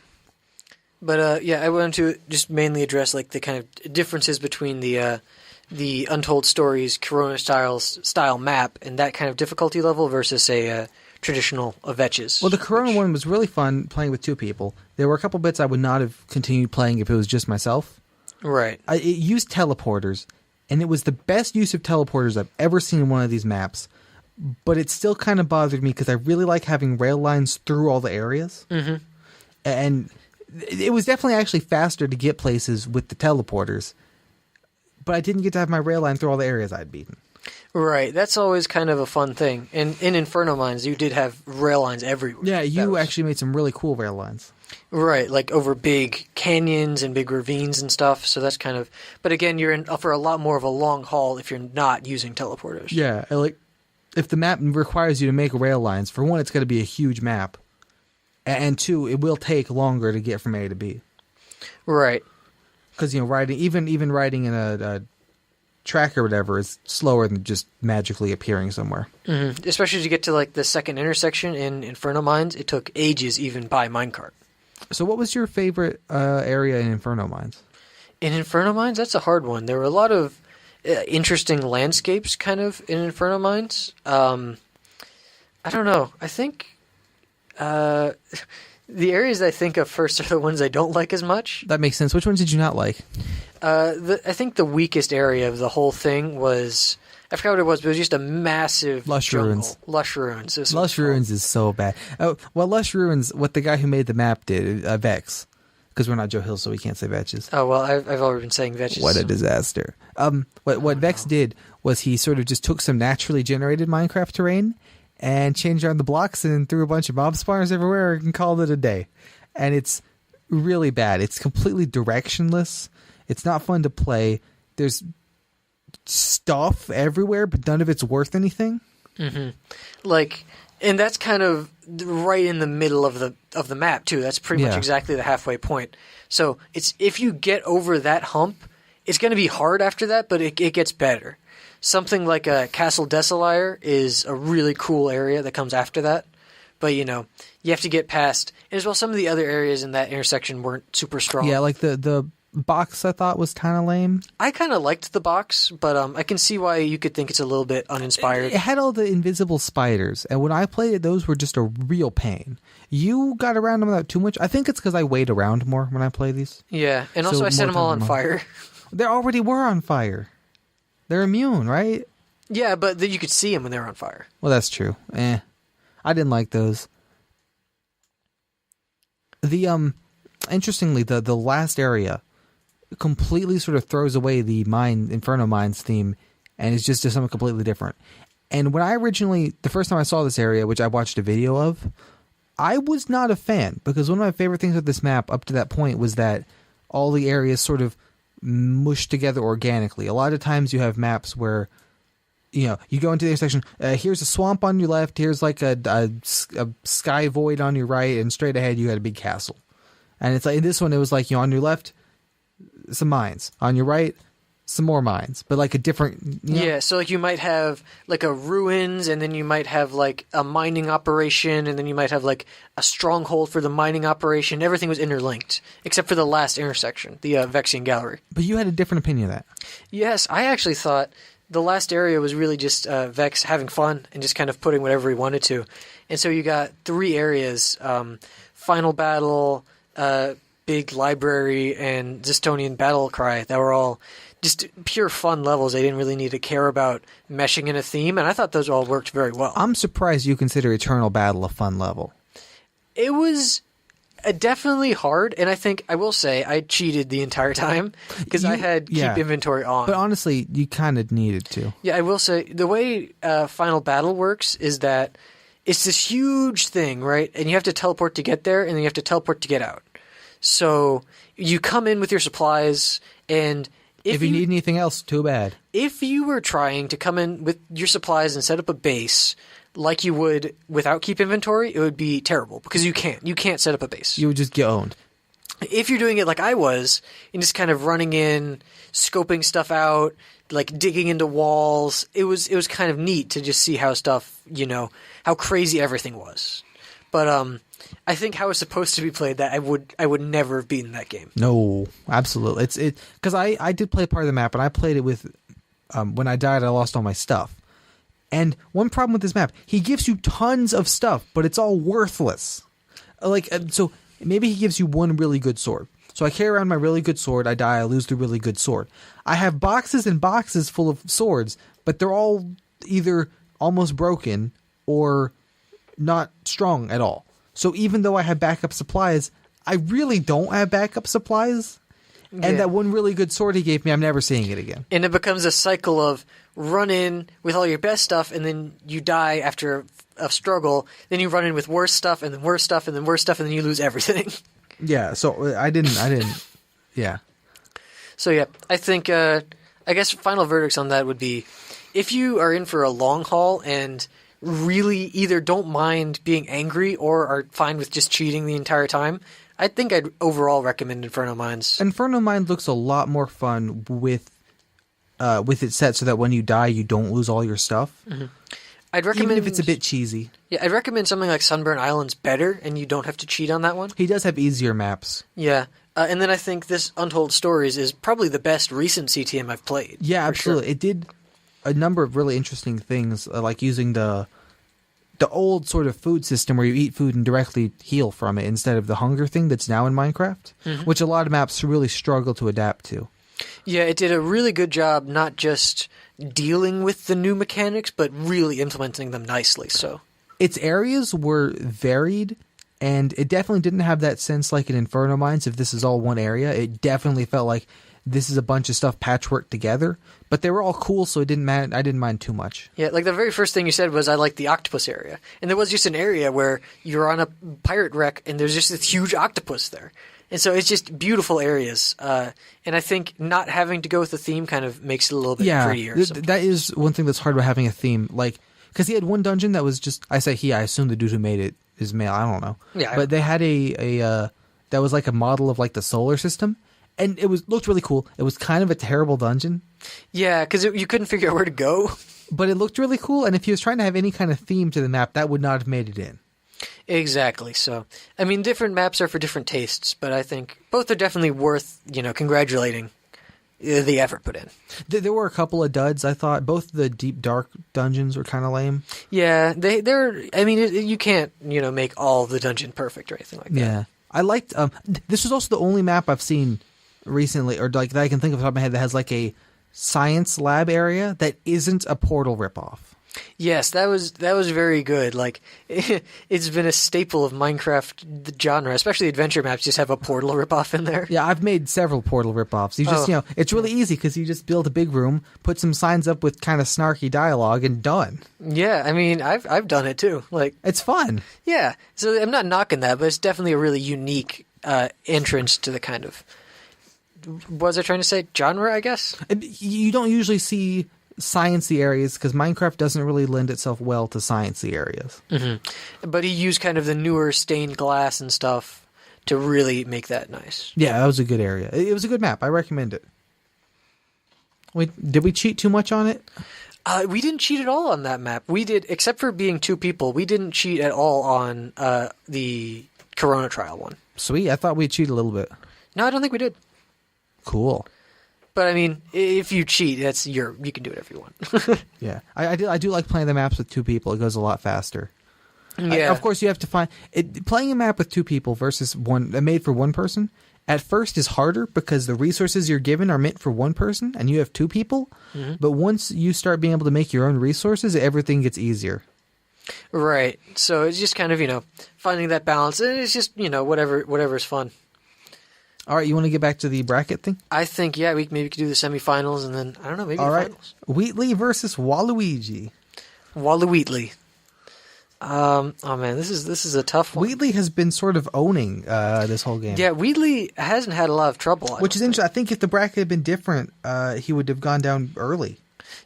But I wanted to just mainly address like the kind of differences between the Untold Stories Corona style map and that kind of difficulty level versus a traditional Avetches. Well, the Corona one was really fun playing with two people. There were a couple bits I would not have continued playing if it was just myself. Right. It used teleporters, and it was the best use of teleporters I've ever seen in one of these maps. But it still kind of bothered me because I really like having rail lines through all the areas. Mm-hmm. And it was definitely actually faster to get places with the teleporters. But I didn't get to have my rail line through all the areas I'd beaten. Right, that's always kind of a fun thing. And in Inferno Mines, you did have rail lines everywhere. Yeah, you actually made some really cool rail lines. Right, like over big canyons and big ravines and stuff. So that's kind of... But again, you're in for a lot more of a long haul if you're not using teleporters. Yeah, like if the map requires you to make rail lines, for one, it's going to be a huge map. And two, it will take longer to get from A to B. Right. Because, riding, even riding in a track or whatever is slower than just magically appearing somewhere. Mm-hmm. Especially to get to like the second intersection in Inferno Mines, it took ages even by minecart. So what was your favorite area in Inferno Mines? In Inferno Mines, that's a hard one. There were a lot of interesting landscapes kind of in Inferno Mines. I don't know. I think the areas I think of first are the ones I don't like as much. That makes sense. Which ones did you not like? I think the weakest area of the whole thing was... I forgot what it was, but it was just a massive Lush jungle. Ruins. Lush Ruins. Lush Ruins is so bad. Oh, well, Lush Ruins, what the guy who made the map did, Vex, because we're not Joe Hill, so we can't say Vetches. Oh, well, I've already been saying Vetches. What a disaster. What Vex did was he sort of just took some naturally generated Minecraft terrain and changed around the blocks and threw a bunch of mob spawners everywhere and called it a day. And it's really bad. It's completely directionless. It's not fun to play. There's stuff everywhere, but none of it's worth anything. Mm-hmm. And that's kind of right in the middle of the map too. That's pretty much exactly the halfway point. So it's if you get over that hump, it's going to be hard after that, but it gets better. Something like a Castle Desolire is a really cool area that comes after that. But, you have to get past... And as well, some of the other areas in that intersection weren't super strong. Yeah, like the box I thought was kind of lame. I kind of liked the box, but I can see why you could think it's a little bit uninspired. It had all the invisible spiders, and when I played it, those were just a real pain. You got around them without too much. I think it's because I wait around more when I play these. Yeah, and also I set them all on fire. They already were on fire. They're immune, right? Yeah, but you could see them when they were on fire. Well, that's true. I didn't like those. Interestingly, the last area completely sort of throws away the Inferno Mines theme and is just something completely different. And when the first time I saw this area, which I watched a video of, I was not a fan because one of my favorite things with this map up to that point was that all the areas sort of mushed together organically. A lot of times you have maps where you go into the intersection, here's a swamp on your left, here's like a sky void on your right, and straight ahead you had a big castle. And it's like in this one it was like on your left some mines, on your right some more mines, but like a different Yeah, so like you might have like a ruins, and then you might have like a mining operation, and then you might have like a stronghold for the mining operation. Everything was interlinked except for the last intersection, the Vexian Gallery. But you had a different opinion of that. Yes, I actually thought the last area was really just Vex having fun and just kind of putting whatever he wanted to. And so you got 3 areas, Final Battle, Big Library, and Zestonian Battle Cry, that were all just pure fun levels. They didn't really need to care about meshing in a theme, and I thought those all worked very well. I'm surprised you consider Eternal Battle a fun level. It was definitely hard, and I will say I cheated the entire time because I had keep inventory on. But honestly, you kind of needed to. Yeah, I will say the way Final Battle works is that it's this huge thing, right? And you have to teleport to get there, and then you have to teleport to get out. So you come in with your supplies, and if you need anything else, too bad. If you were trying to come in with your supplies and set up a base like you would without keep inventory, it would be terrible because you can't set up a base. You would just get owned. If you're doing it like I was, and just kind of running in, scoping stuff out, like digging into walls, it was kind of neat to just see how stuff, how crazy everything was. But I think how it's supposed to be played, that I would never have beaten that game. No, absolutely. It's because I did play part of the map, and I played it with when I died, I lost all my stuff. And one problem with this map, he gives you tons of stuff, but it's all worthless. So maybe he gives you one really good sword. So I carry around my really good sword. I die. I lose the really good sword. I have boxes and boxes full of swords, but they're all either almost broken or not strong at all. So even though I have backup supplies, I really don't have backup supplies. Yeah. And that one really good sword he gave me, I'm never seeing it again. And it becomes a cycle of run in with all your best stuff, and then you die after a struggle. Then you run in with worse stuff, and then worse stuff, and then worse stuff, and then you lose everything. Yeah, so I didn't, yeah. So yeah, I think, I guess final verdicts on that would be, if you are in for a long haul and really either don't mind being angry or are fine with just cheating the entire time, I think I'd overall recommend Inferno Mines. Inferno Mines looks a lot more fun with it set so that when you die, you don't lose all your stuff. Mm-hmm. I'd recommend, even if it's a bit cheesy. Yeah, I'd recommend something like Sunburn Island's better, and you don't have to cheat on that one. He does have easier maps. Yeah, and then I think this Untold Stories is probably the best recent CTM I've played. Yeah, absolutely. Sure. It did a number of really interesting things, like using the old sort of food system where you eat food and directly heal from it instead of the hunger thing that's now in Minecraft, which a lot of maps really struggle to adapt to. Yeah, it did a really good job not just dealing with the new mechanics, but really implementing them nicely. So its areas were varied, and it definitely didn't have that sense like in Inferno Mines, if this is all one area. It definitely felt like this is a bunch of stuff patchworked together, but they were all cool, so it didn't matter. I didn't mind too much. Yeah, like the very first thing you said was, I like the octopus area. And there was just an area where you're on a pirate wreck and there's just this huge octopus there. And so it's just beautiful areas. And I think not having to go with the theme kind of makes it a little bit prettier. That is one thing that's hard about having a theme. Like, because he had one dungeon that was just, I say he, I assume the dude who made it is male. I don't know. Yeah. But they had a that was like a model of like the solar system. And it looked really cool. It was kind of a terrible dungeon. Yeah, because you couldn't figure out where to go. But it looked really cool. And if he was trying to have any kind of theme to the map, that would not have made it in. Exactly. So, I mean, different maps are for different tastes, but I think both are definitely worth, congratulating the effort put in. There were a couple of duds, I thought. Both the deep, dark dungeons were kind of lame. Yeah, they're. I mean, you can't, make all the dungeon perfect or anything like that. Yeah. I liked. This was also the only map I've seen recently, or like that I can think of off the top of my head, that has like a science lab area that isn't a Portal ripoff. Yes, that was very good. Like, it's been a staple of Minecraft genre, especially adventure maps. Just have a Portal ripoff in there. Yeah, I've made several Portal ripoffs. You just, it's really easy because you just build a big room, put some signs up with kind of snarky dialogue, and done. Yeah, I mean, I've done it too. Like, it's fun. Yeah, so I'm not knocking that, but it's definitely a really unique entrance to the kind of, what was I trying to say? Genre, I guess? You don't usually see sciencey areas because Minecraft doesn't really lend itself well to sciencey areas. Mm-hmm. But he used kind of the newer stained glass and stuff to really make that nice. Yeah, that was a good area. It was a good map. I recommend it. Did we cheat too much on it? We didn't cheat at all on that map. We did, except for being two people, we didn't cheat at all on the Corona Trial one. Sweet. I thought we'd cheat a little bit. No, I don't think we did. Cool. But I mean, if you cheat, you can do whatever you want. Yeah, I do like playing the maps with two people. It goes a lot faster. Yeah. Of course, you have to find playing a map with two people versus one made for one person. At first, is harder because the resources you're given are meant for one person, and you have two people. Mm-hmm. But once you start being able to make your own resources, everything gets easier. Right. So it's just kind of finding that balance, and it's just whatever's fun. All right, you want to get back to the bracket thing? I think, yeah, maybe we could do the semifinals, and then, I don't know, maybe all the right. finals. Wheatley versus Waluigi. Waluigi. Oh man, this is a tough one. Wheatley has been sort of owning this whole game. Yeah, Wheatley hasn't had a lot of trouble. Which is interesting. I think if the bracket had been different, he would have gone down early.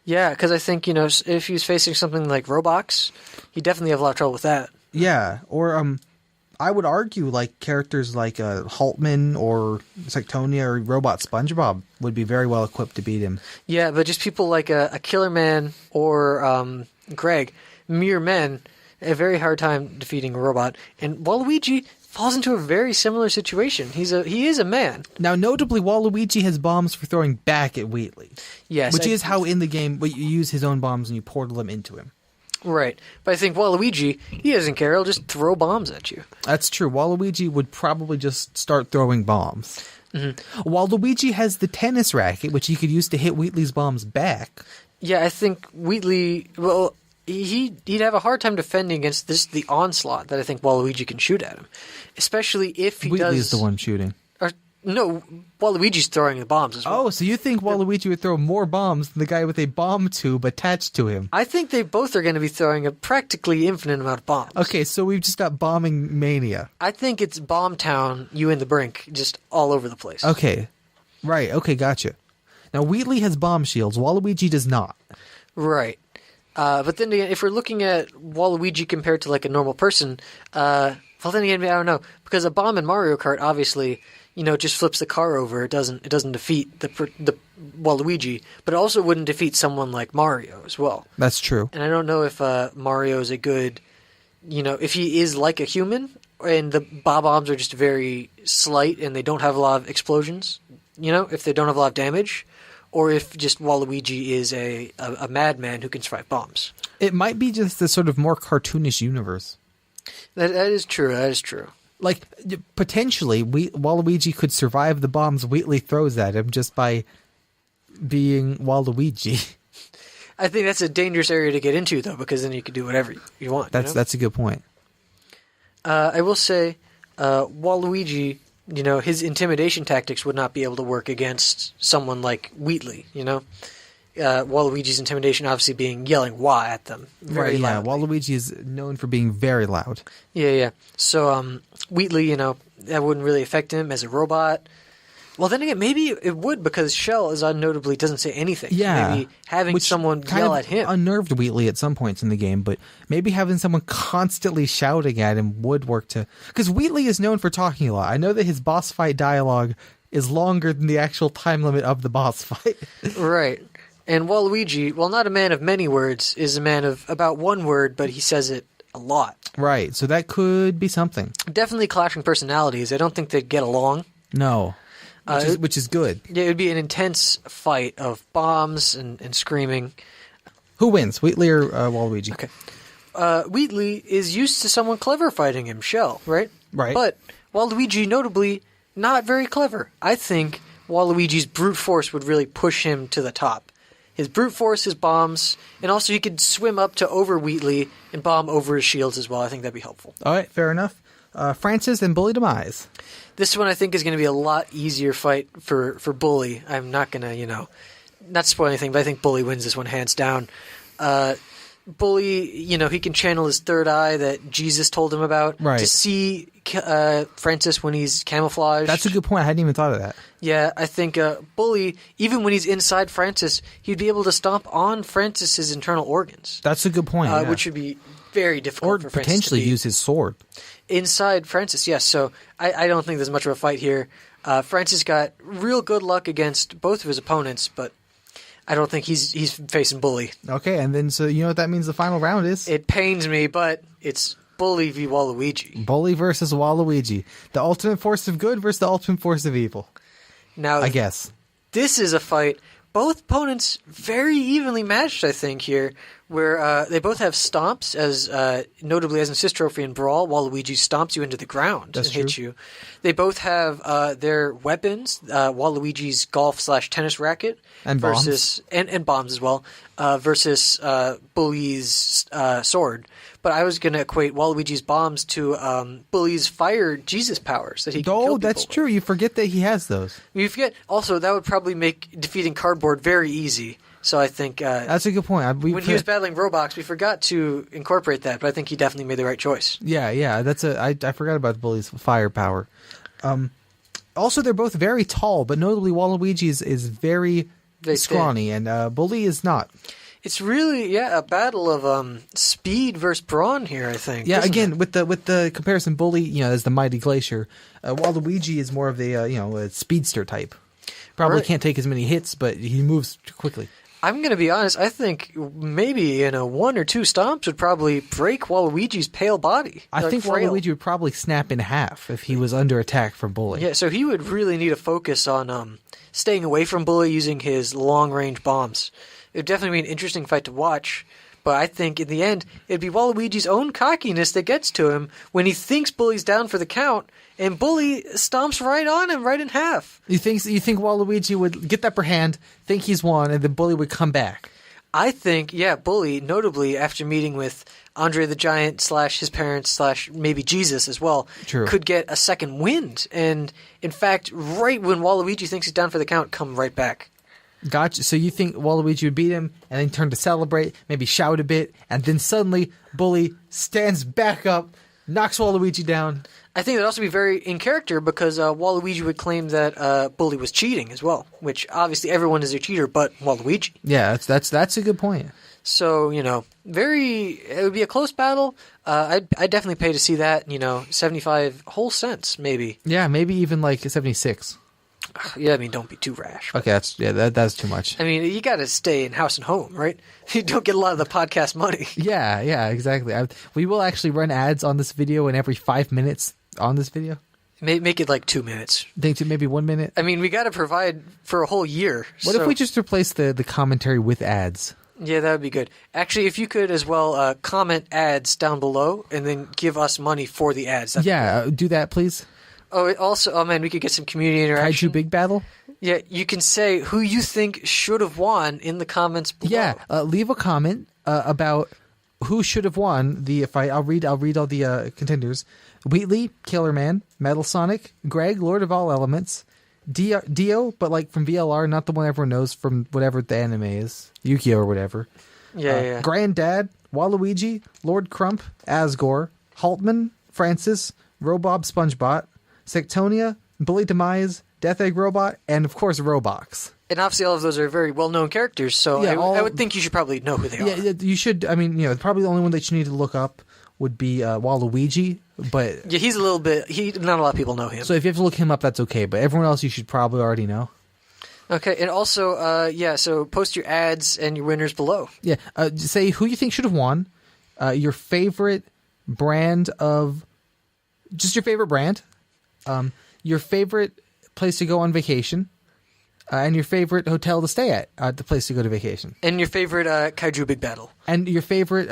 Yeah, because I think, if he was facing something like Roblox, he'd definitely have a lot of trouble with that. Yeah, or I would argue like characters like Haltman or Sectonia or Robot SpongeBob would be very well equipped to beat him. Yeah, but just people like a Killer Man or Greg, mere men, a very hard time defeating a robot. And Waluigi falls into a very similar situation. He is a man. Now, notably, Waluigi has bombs for throwing back at Wheatley. Yes, which is how in the game, but you use his own bombs and you portal them into him. Right. But I think Waluigi, he doesn't care. He'll just throw bombs at you. That's true. Waluigi would probably just start throwing bombs. Mm-hmm. Waluigi has the tennis racket, which he could use to hit Wheatley's bombs back. Yeah, I think Wheatley, well, he'd have a hard time defending against the onslaught that I think Waluigi can shoot at him. Especially if he Wheatley does... is the one shooting. No, Waluigi's throwing the bombs as well. Oh, so you think Waluigi would throw more bombs than the guy with a bomb tube attached to him? I think they both are going to be throwing a practically infinite amount of bombs. Okay, so we've just got bombing mania. I think it's Bomb Town, you and the Brink, just all over the place. Okay. Right, okay, gotcha. Now, Wheatley has bomb shields. Waluigi does not. Right. But then again, if we're looking at Waluigi compared to like a normal person, well then again, I don't know. Because a bomb in Mario Kart, obviously... it just flips the car over. It doesn't defeat the Waluigi, but it also wouldn't defeat someone like Mario as well. That's true. And I don't know if Mario is a good, if he is like a human, and the bombs are just very slight and they don't have a lot of explosions. If they don't have a lot of damage, or if just Waluigi is a madman who can survive bombs. It might be just the sort of more cartoonish universe. That is true. That is true. Like, potentially, Waluigi could survive the bombs Wheatley throws at him just by being Waluigi. I think that's a dangerous area to get into, though, because then you can do whatever you want. That's a good point. I will say, Waluigi, his intimidation tactics would not be able to work against someone like Wheatley, Waluigi's intimidation obviously being yelling "wah" at them. Very loudly. Waluigi is known for being very loud. Yeah. So, Wheatley, that wouldn't really affect him as a robot. Well, then again, maybe it would because Shell is unnotably doesn't say anything. Yeah. So maybe having someone yell at him unnerved Wheatley at some points in the game, but maybe having someone constantly shouting at him would work to... Because Wheatley is known for talking a lot. I know that his boss fight dialogue is longer than the actual time limit of the boss fight. Right. And Waluigi, while not a man of many words, is a man of about one word, but he says it a lot. Right, so that could be something. Definitely clashing personalities. I don't think they'd get along. No, which is good. Yeah, it would be an intense fight of bombs and screaming. Who wins, Wheatley or Waluigi? Okay. Wheatley is used to someone clever fighting him, Shell, right? Right. But Waluigi, notably, not very clever. I think Waluigi's brute force would really push him to the top. His brute force, his bombs, and also he could swim up to over Wheatley and bomb over his shields as well. I think that'd be helpful. All right, fair enough. Francis and Bully Demise. This one I think is going to be a lot easier fight for Bully. I'm not going to, not spoil anything, but I think Bully wins this one hands down. Bully, he can channel his third eye that Jesus told him about to see Francis when he's camouflaged. That's a good point. I hadn't even thought of that. Yeah, I think Bully, even when he's inside Francis, he'd be able to stomp on Francis's internal organs. That's a good point. Which would be very difficult for Francis to potentially use his sword. Inside Francis, yes. So I don't think there's much of a fight here. Francis got real good luck against both of his opponents, but I don't think he's facing Bully. Okay, and then so you know what that means the final round is? It pains me, but it's Bully v. Waluigi. Bully versus Waluigi. The ultimate force of good versus the ultimate force of evil. Now, I guess. This is a fight. Both opponents very evenly matched, I think, here, where they both have stomps, as notably as in Assist Trophy and Brawl, Waluigi stomps you into the ground and hits you. They both have their weapons, Waluigi's golf/tennis racket and versus bombs. And bombs as well, versus Bully's sword. But I was going to equate Waluigi's bombs to Bully's fire Jesus powers that he can kill people that's with. true. You forget that he has those. You forget. Also, that would probably make defeating Cardboard very easy. So I think that's a good point. When he was battling Roblox, we forgot to incorporate that, but I think he definitely made the right choice. Yeah. I forgot about Bully's fire power. Also, they're both very tall, but notably Waluigi is very scrawny, and Bully is not. It's really a battle of speed versus brawn here. I think. Yeah, isn't again it? with the comparison, Bully, as the mighty glacier, Waluigi is more of the a speedster type. Probably Right. can't take as many hits, but he moves quickly. I'm gonna be honest. I think maybe 1 or 2 stomps would probably break Waluigi's pale body. I like, think frail. Waluigi would probably snap in half if he was under attack from Bully. Yeah, so he would really need to focus on staying away from Bully using his long-range bombs. It would definitely be an interesting fight to watch, but I think in the end, it'd be Waluigi's own cockiness that gets to him when he thinks Bully's down for the count, and Bully stomps right on him, right in half. You think Waluigi would get the upper hand, think he's won, and then Bully would come back? I think, Bully, notably after meeting with Andre the Giant / his parents / maybe Jesus as well, True. could get a second wind, and in fact, right when Waluigi thinks he's down for the count, come right back. Gotcha. So you think Waluigi would beat him and then turn to celebrate, maybe shout a bit, and then suddenly Bully stands back up, knocks Waluigi down. I think that'd also be very in character because Waluigi would claim that Bully was cheating as well, which obviously everyone is a cheater but Waluigi. Yeah, that's a good point. So, it would be a close battle. I'd definitely pay to see that, 75 whole cents maybe. Yeah, maybe even like 76. Yeah, I mean, don't be too rash. Okay, that's too much. I mean, you got to stay in house and home, right? You don't get a lot of the podcast money. Yeah, exactly. We will actually run ads on this video, and every 5 minutes on this video. Make it like 2 minutes. Think to maybe 1 minute. I mean, we got to provide for a whole year. What if we just replace the commentary with ads? Yeah, that would be good. Actually, if you could as well comment ads down below and then give us money for the ads. Yeah, do that, please. Oh, man, we could get some community interaction. Kaiju Big Battle? Yeah, you can say who you think should have won in the comments below. Yeah, leave a comment about who should have won. I'll read all the contenders: Wheatley, Killer Man, Metal Sonic, Greg, Lord of All Elements, Dio, but like from VLR, not the one everyone knows from whatever the anime is, Yu-Gi-Oh or whatever. Yeah. Granddad, Waluigi, Lord Crump, Asgore, Haltman, Francis, Robob SpongeBot, Sectonia, Bully Demise, Death Egg Robot, and of course Robox. And obviously all of those are very well-known characters, so Yeah, I would think you should probably know who they are. Yeah, you should. I mean, probably the only one that you need to look up would be Waluigi, but Yeah, he's a little bit... not a lot of people know him. so if you have to look him up, that's okay. But everyone else, you should probably already know. Okay, and also, so post your ads and your winners below. Yeah, say who you think should have won, your favorite brand of, just your favorite brand, your favorite place to go on vacation, and your favorite hotel to stay at the place to go to vacation, And your favorite Kaiju Big Battle. and your favorite,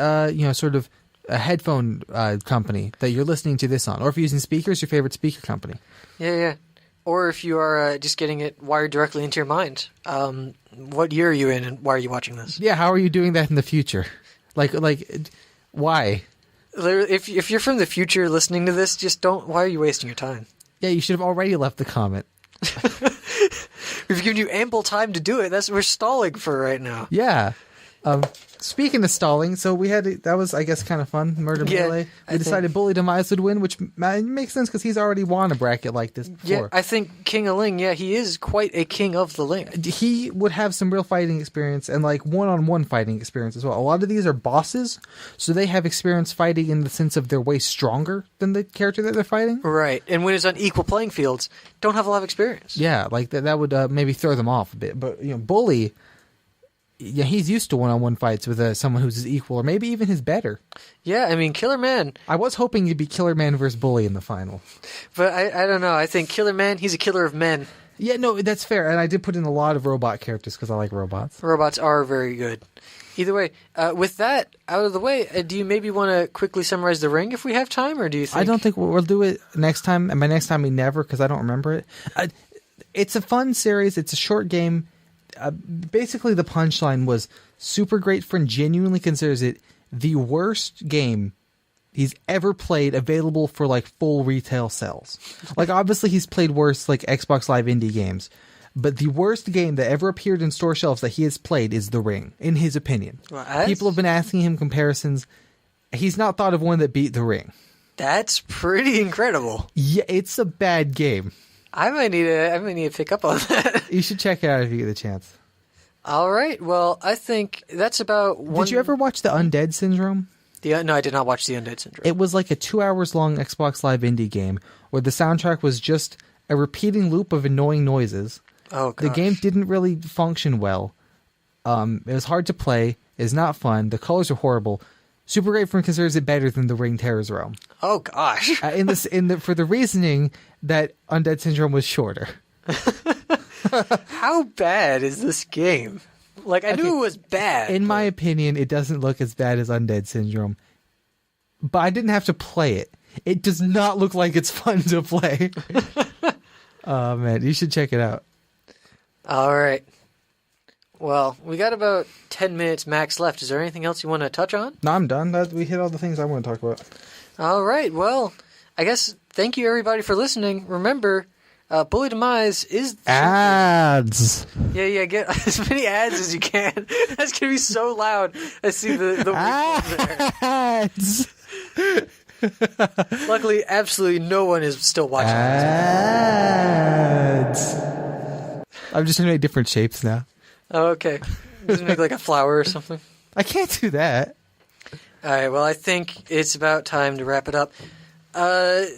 sort of a headphone company that you're listening to this on, or if you're using speakers, your favorite speaker company. Yeah. Or if you are just getting it wired directly into your mind. What year are you in and why are you watching this? Yeah, how are you doing that in the future? Like, why? If you're from the future listening to this, just don't... Why are you wasting your time? Yeah, you should have already left the comment. We've given you ample time to do it. We're stalling for right now. Yeah. Speaking of stalling, so that was, I guess, kind of fun. Murder Yeah, Melee. I We decided think- Bully Demise would win, which makes sense because he's already won a bracket like this Yeah, before. I think King of Ling, he is quite a king of the Ling. He would have some real fighting experience and like one-on-one fighting experience as well. A lot of these are bosses, so they have experience fighting in the sense of they're way stronger than the character that they're fighting. Right, and when it's on equal playing fields, don't have a lot of experience. Yeah, like that would maybe throw them off a bit. But Bully, yeah, he's used to one-on-one fights with someone who's his equal or maybe even his better. Yeah, I mean, Killer Man, I was hoping you'd be Killer Man versus Bully in the final. but I don't know. I think Killer Man, he's a killer of men. Yeah, no, that's fair. And I did put in a lot of robot characters because I like robots. Robots are very good. Either way, with that out of the way, do you maybe want to quickly summarize the ring if we have time, or do you think... I don't think we'll do it next time. And by next time, we never, because I don't remember it. It's a fun series. It's a short game. Basically, the punchline was Super Great Friend genuinely considers it the worst game he's ever played available for like full retail sales. Like, obviously, he's played worse like Xbox Live indie games. But the worst game that ever appeared in store shelves that he has played is The Ring, in his opinion. Well, People have been asking him comparisons. He's not thought of one that beat The Ring. That's pretty incredible. Yeah, it's a bad game. I might need to pick up on that. You should check it out if you get the chance. All right. Well, I think that's about one. Did you ever watch the Undead Syndrome? No, I did not watch the Undead Syndrome. It was like a 2 hours long Xbox Live indie game where the soundtrack was just a repeating loop of annoying noises. Oh, The gosh. game didn't really function well. It was hard to play. It's not fun. The colors are horrible. Super Great Friend considers it better than the Ring Terror's Realm. Oh, gosh. For the reasoning that Undead Syndrome was shorter. How bad is this game? Like, I knew it was bad. In my opinion, it doesn't look as bad as Undead Syndrome. But I didn't have to play it. It does not look like it's fun to play. Oh, man. You should check it out. All right. Well, we got about 10 minutes max left. Is there anything else you want to touch on? No, I'm done. We hit all the things I want to talk about. All right. Well, I guess thank you, everybody, for listening. Remember, Bully Demise is... Ads! Yeah, get as many ads as you can. That's going to be so loud. I see the waveform Ads! there. Luckily, absolutely no one is still watching Ads! I'm just going to make different shapes now. Oh, okay. Just make like a flower or something. I can't do that. All right, well, I think it's about time to wrap it up.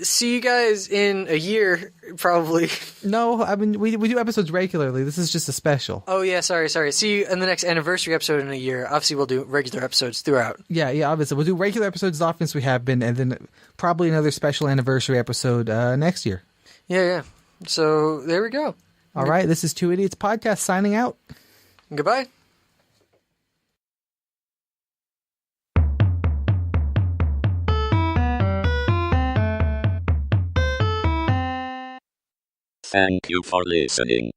See you guys in a year, probably. No, I mean, we do episodes regularly. This is just a special. Oh, yeah, sorry. See you in the next anniversary episode in a year. Obviously, we'll do regular episodes throughout. Yeah, obviously. We'll do regular episodes as often as we have been, and then probably another special anniversary episode next year. Yeah. So, there we go. All right, this is Two Idiots Podcast signing out. Goodbye. Thank you for listening.